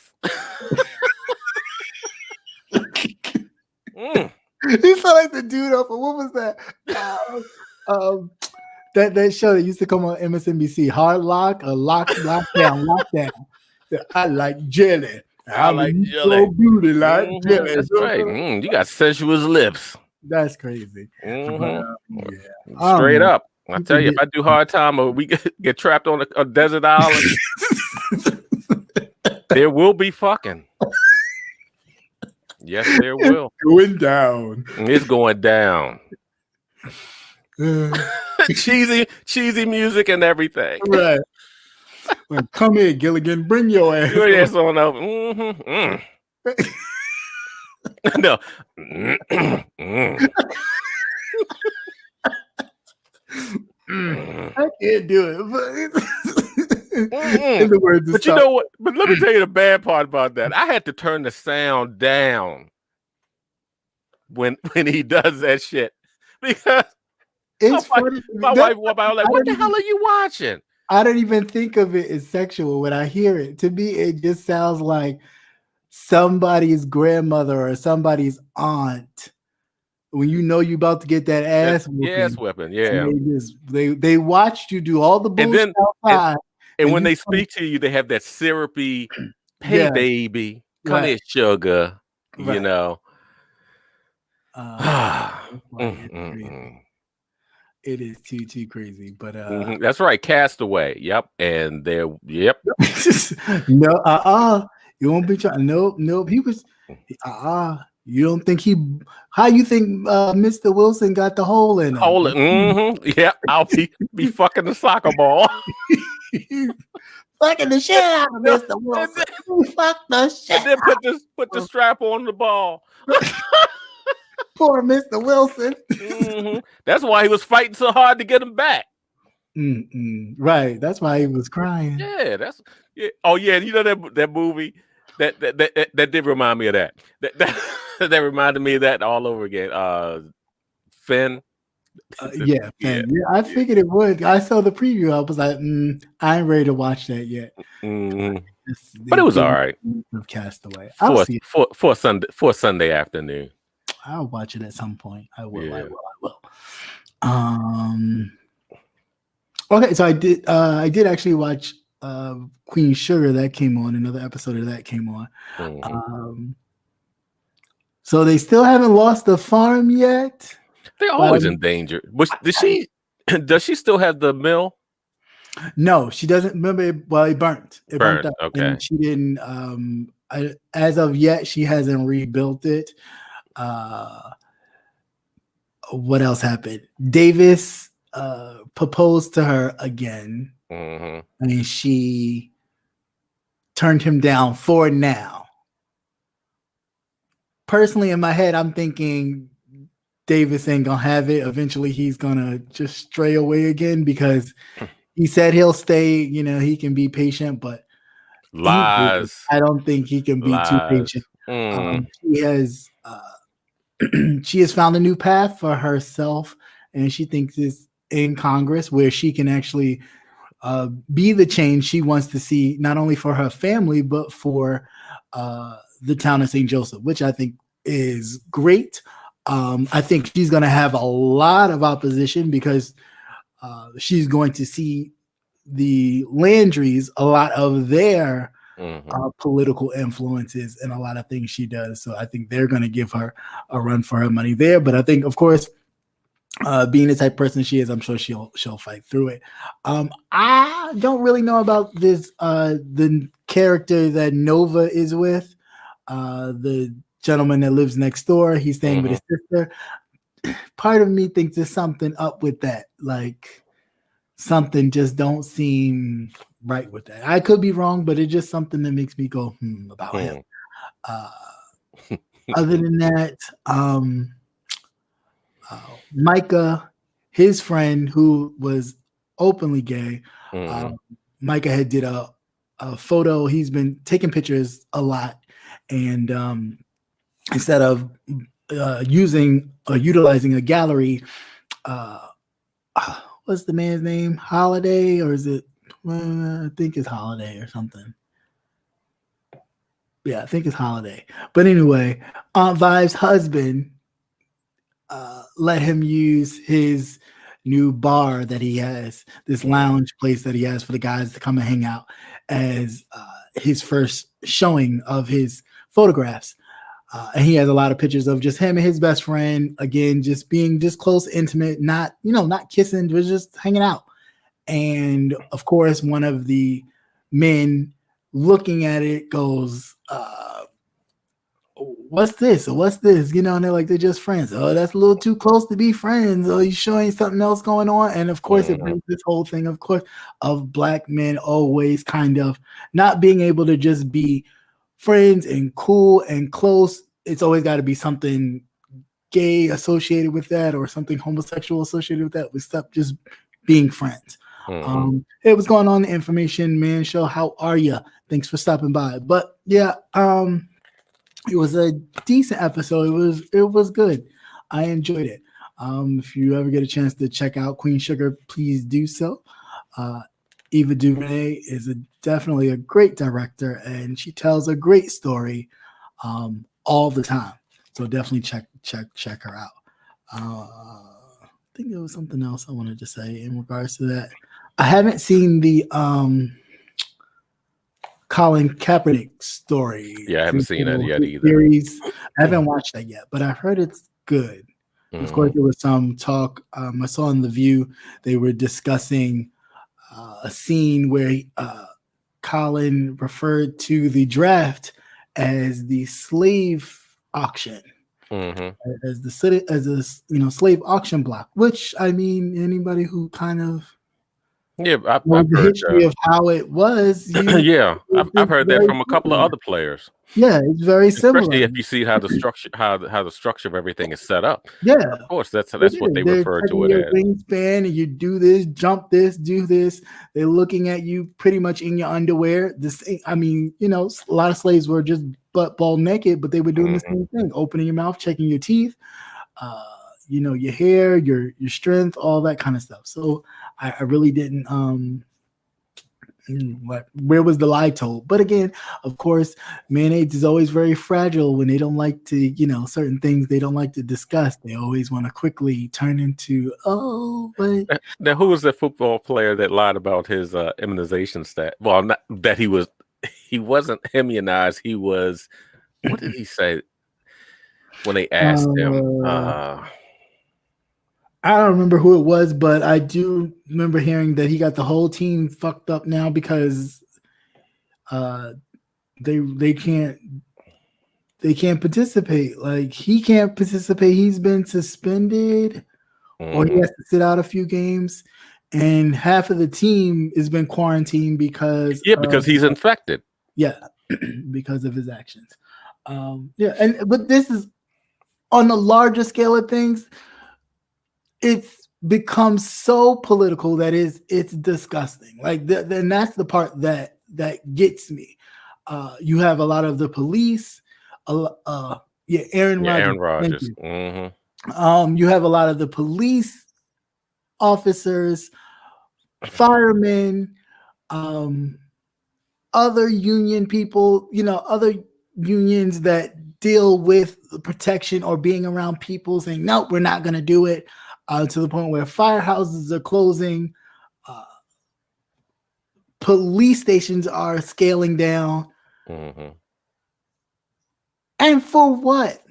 You sound like the dude off of, what was that? That show that used to come on MSNBC, Hard Lock, Lockdown. I like jelly. I like jelly. Beauty like jelly. That's right. You got sensuous lips. That's crazy. Straight up. I tell you, if I do hard time or we get trapped on a desert island, there will be fucking. Yes, there will. Going down. It's going down. cheesy music and everything. Right. Well, come here, Gilligan. Bring your ass. Your ass on over. No. I can't do it. In the words but you know what? But let me tell you the bad part about that. I had to turn the sound down when he does that shit because it's funny. My wife walked by like, "What the hell are you watching?" I don't even think of it as sexual when I hear it. To me, it just sounds like somebody's grandmother or somebody's aunt. When you're about to get that ass whipping, yeah. They watched you do all the bullshit outside. And when they speak to you, they have that syrupy, hey baby, come here, sugar. Right. It is too crazy, but that's right. Castaway. Yep. And there. Yep. No. You won't be trying. Nope. He was. You don't think he? How you think Mr. Wilson got the hole in him? Yeah. I'll be fucking the soccer ball. Fucking the shit out of Mr. Wilson. Fuck the shit. And then put the strap on the ball. Poor Mr. Wilson. That's why he was fighting so hard to get him back. Right. That's why he was crying. Yeah. Oh yeah. You know that movie that did remind me of that. That reminded me of that all over again. Finn Yeah, I figured it would. I saw the preview. I was like, I ain't ready to watch that yet. But it was all right. Castaway. I'll see it. For Sunday afternoon. I'll watch it at some point. I will. Yeah. I will. Okay, so I did actually watch Queen Sugar. That came on. Another episode of that came on. So they still haven't lost the farm yet. They're always in danger. Does she still have the mill? No, she doesn't. Remember, it burnt. It burnt up. Okay. And she didn't. As of yet, she hasn't rebuilt it. What else happened? Davis proposed to her again, and she turned him down for now. Personally, in my head, I'm thinking Davis ain't gonna have it. Eventually, he's gonna just stray away again because he said he'll stay. He can be patient, but lies. I don't think he can be too patient. She has found a new path for herself, and she thinks it's in Congress where she can actually be the change she wants to see, not only for her family but for the town of St. Joseph, which I think is great. I think she's going to have a lot of opposition because she's going to see the Landrys, a lot of their political influences and a lot of things she does. So I think they're going to give her a run for her money there. But I think, of course, being the type of person she is, I'm sure she'll fight through it. I don't really know about this the character that Nova is with, the gentleman that lives next door. He's staying with his sister. Part of me thinks there's something up with that. Like something just don't seem right with that. I could be wrong, but it's just something that makes me go about him. Other than that, Micah, his friend who was openly gay, Micah had did a photo. He's been taking pictures a lot, and instead of utilizing a gallery, what's the man's name? Holiday, or is it? I think it's Holiday or something. Yeah, I think it's Holiday. But anyway, Aunt Vive's husband let him use his new bar that he has, this lounge place that he has for the guys to come and hang out, as his first showing of his photographs. And he has a lot of pictures of just him and his best friend, again, just being just close, intimate, not kissing, but just hanging out. And of course, one of the men looking at it goes, what's this? Or what's this? And they're like, they're just friends. Oh, that's a little too close to be friends. Oh, you showing something else going on? And of course, it brings this whole thing, of course, of black men always kind of not being able to just be friends and cool and close. It's always got to be something gay associated with that, or something homosexual associated with that. We stop just being friends. It was going on the Information Man Show. How are you? Thanks for stopping by. But yeah, it was a decent episode. It was good. I enjoyed it. If you ever get a chance to check out Queen Sugar, please do so. Eva DuVernay is definitely a great director, and she tells a great story all the time. So definitely check her out. I think there was something else I wanted to say in regards to that. I haven't seen the Colin Kaepernick story. Yeah, I haven't seen that yet either. Series. I haven't watched that yet, but I've heard it's good. Of course, there was some talk. I saw in The View they were discussing a scene where Colin referred to the draft as the slave auction, as a slave auction block. Which, I mean, anybody who kind of I've the heard history of how it was. I've heard that from a couple of other players. Yeah, it's very similar. Especially if you see how the structure, how the structure of everything is set up. Yeah, of course, that's what they refer to it as. Wingspan, and you do this, jump this, do this. They're looking at you pretty much in your underwear. I mean, a lot of slaves were just ball naked, but they were doing the same thing: opening your mouth, checking your teeth. your hair, your strength, all that kind of stuff. So I really didn't where was the lie told? But again, of course, mayonnaise is always very fragile when they don't like to, certain things they don't like to discuss. They always want to quickly turn into, but now who was the football player that lied about his immunization stat? Well, not that he wasn't immunized. He was, what did he say when they asked him? I don't remember who it was, but I do remember hearing that he got the whole team fucked up now because they can't participate. Like he can't participate. He's been suspended, or he has to sit out a few games, and half of the team has been quarantined because he's infected. Yeah, because of his actions. But this is on the larger scale of things. It's become so political that it's disgusting. Like, then that's the part that gets me. You have a lot of the police. Aaron Rodgers. Mm-hmm. You have a lot of the police officers, firemen, other union people. Other unions that deal with protection or being around people saying, "No, we're not going to do it." To the point where firehouses are closing, police stations are scaling down. Mm-hmm. And for what?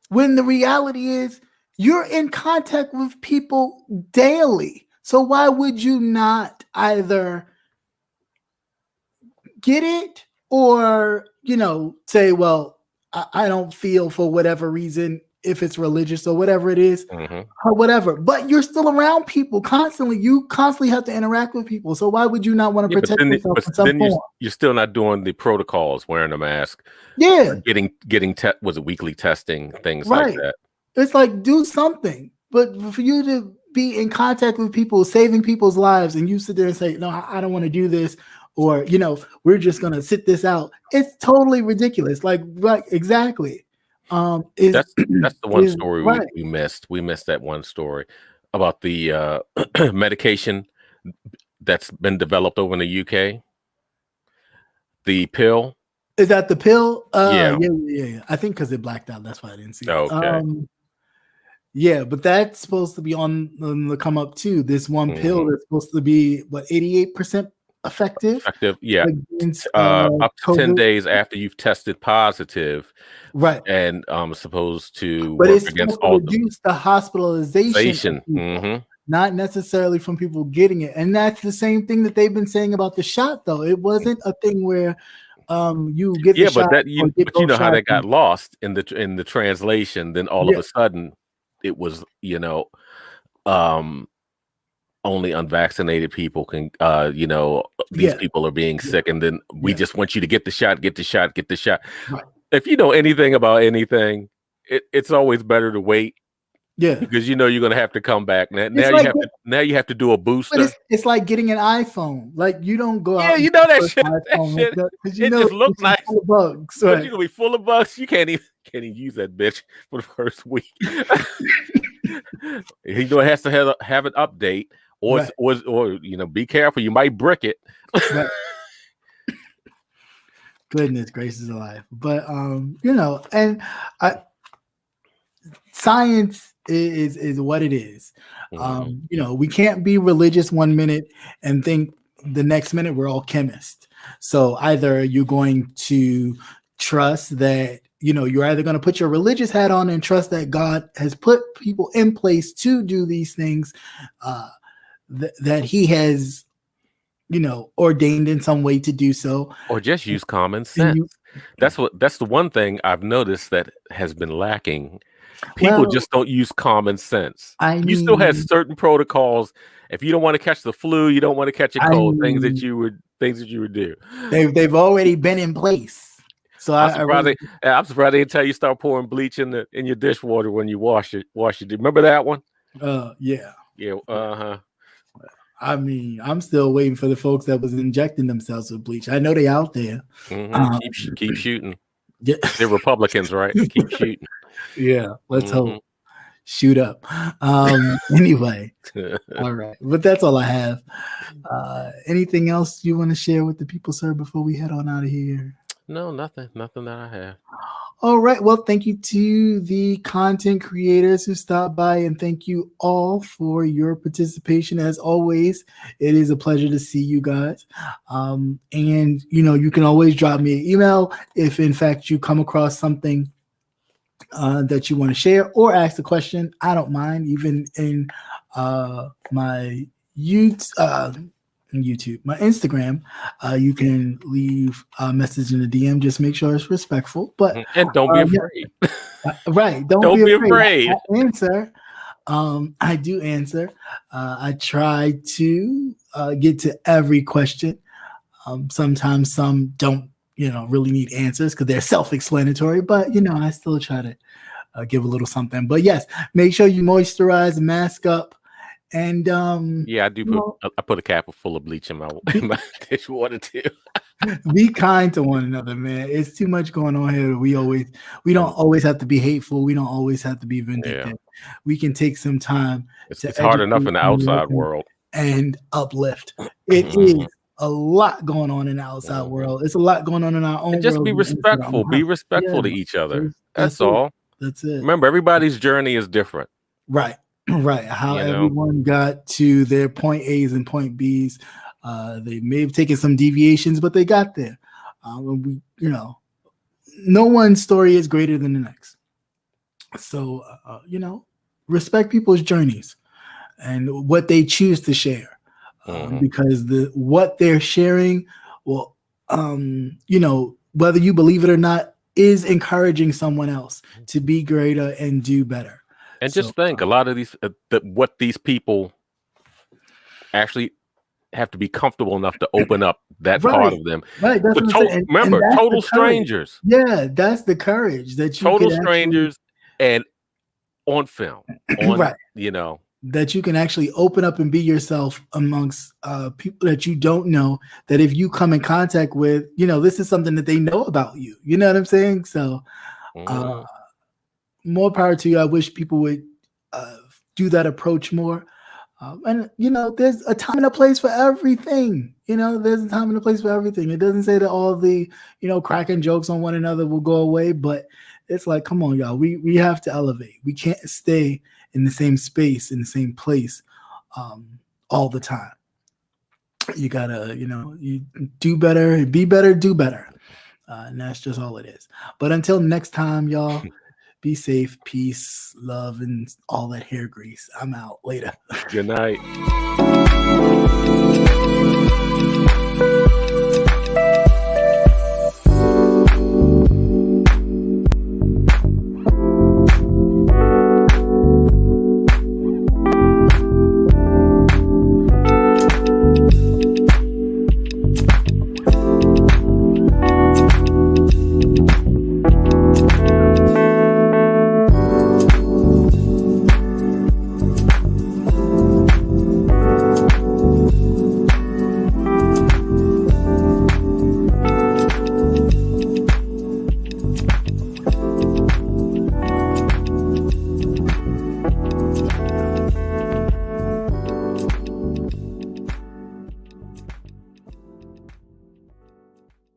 When the reality is you're in contact with people daily. So why would you not either get it or, say, well, I don't feel for whatever reason, if it's religious or whatever it is, or whatever, but you're still around people constantly. You constantly have to interact with people. So why would you not want to protect yourself in some form? You're still not doing the protocols, wearing a mask. Yeah. Getting was it weekly testing, things right. like that. It's like, do something. But for you to be in contact with people, saving people's lives, and you sit there and say, no, I don't want to do this. Or, we're just going to sit this out. It's totally ridiculous. Like, right. Exactly. That's the one story we missed. We missed that one story about the medication that's been developed over in the UK. The pill. Is that the pill? Yeah. I think because it blacked out. That's why I didn't see it. Okay. Yeah, but that's supposed to be on the come up too. This one pill that's supposed to be 88% effective. Yeah. Against, up to COVID. 10 days after you've tested positive. Right. And supposed to but work it's against supposed to reduce the hospitalization. Not necessarily from people getting it. And that's the same thing that they've been saying about the shot, though. It wasn't a thing where you get the shot. But how that got lost in the translation. Then all of a sudden it was, only unvaccinated people can, these people are being sick. And then we just want you to get the shot. Right. If you know anything about anything, it's always better to wait. Yeah, because you're going to have to come back now. You have to do a booster. But it's like getting an iPhone. Like, you don't go out. Yeah, that shit. It just looks nice. Full of bugs. Right? You're gonna be full of bugs. You can't even use that bitch for the first week. It has to have an update, or be careful. You might brick it. Right. Goodness gracious alive. But science is what it is. We can't be religious one minute and think the next minute we're all chemists. So either you're going to trust that, you're either going to put your religious hat on and trust that God has put people in place to do these things that he has, ordained in some way to do so, or just use common sense. That's the one thing I've noticed that has been lacking. People just don't use common sense. You still have certain protocols. If you don't want to catch the flu, you don't want to catch a cold. Things that you would do. They've already been in place. So I'm surprised they didn't tell you start pouring bleach in your dishwater when you wash it. Remember that one? Yeah. Yeah. I'm still waiting for the folks that was injecting themselves with bleach. I know they out there. Keep shooting. Yeah. They're Republicans, right? Keep shooting. Yeah, let's hope. shoot up. Anyway, all right. But that's all I have. Anything else you want to share with the people, sir, before we head on out of here? No, nothing that I have. All right. Well, thank you to the content creators who stopped by, and thank you all for your participation. As always, it is a pleasure to see you guys. And, you can always drop me an email if, in fact, you come across something that you want to share or ask a question. I don't mind, even in my YouTube, my Instagram, you can leave a message in the DM. Just make sure it's respectful, but and don't be afraid. Right? Don't be afraid. I answer. I do answer. I try to get to every question. Sometimes some don't, really need answers because they're self-explanatory. But I still try to give a little something. But yes, make sure you moisturize, mask up. And I do I put a cap full of bleach in my dishwater too. Be kind to one another, man. It's too much going on here. We don't always have to be hateful. We don't always have to be vindictive. Yeah. We can take some time. It's hard enough in the outside world and uplift. It is a lot going on in the outside world. It's a lot going on in our own and just world. Be respectful. Be respectful to each other. That's all. That's it. Remember, everybody's journey is different. Right. Right. How everyone got to their point A's and point B's. They may have taken some deviations, but they got there. No one's story is greater than the next. So, respect people's journeys and what they choose to share, because what they're sharing will, whether you believe it or not, is encouraging someone else to be greater and do better. And just think, a lot of these, what these people actually have to be comfortable enough to open up that part of them. Right. That's remember, total strangers. Yeah, that's the courage that you total strangers and on film. That you can actually open up and be yourself amongst people that you don't know, that if you come in contact with, this is something that they know about you. You know what I'm saying? So more power to you. I wish people would do that approach more. And there's a time and a place for everything. There's a time and a place for everything. It doesn't say that all the, cracking jokes on one another will go away, but it's like, come on, y'all. We have to elevate. We can't stay in the same space, in the same place all the time. You gotta, you do better, be better, do better. And that's just all it is. But until next time, y'all, be safe, peace, love, and all that hair grease. I'm out. Later. Good night.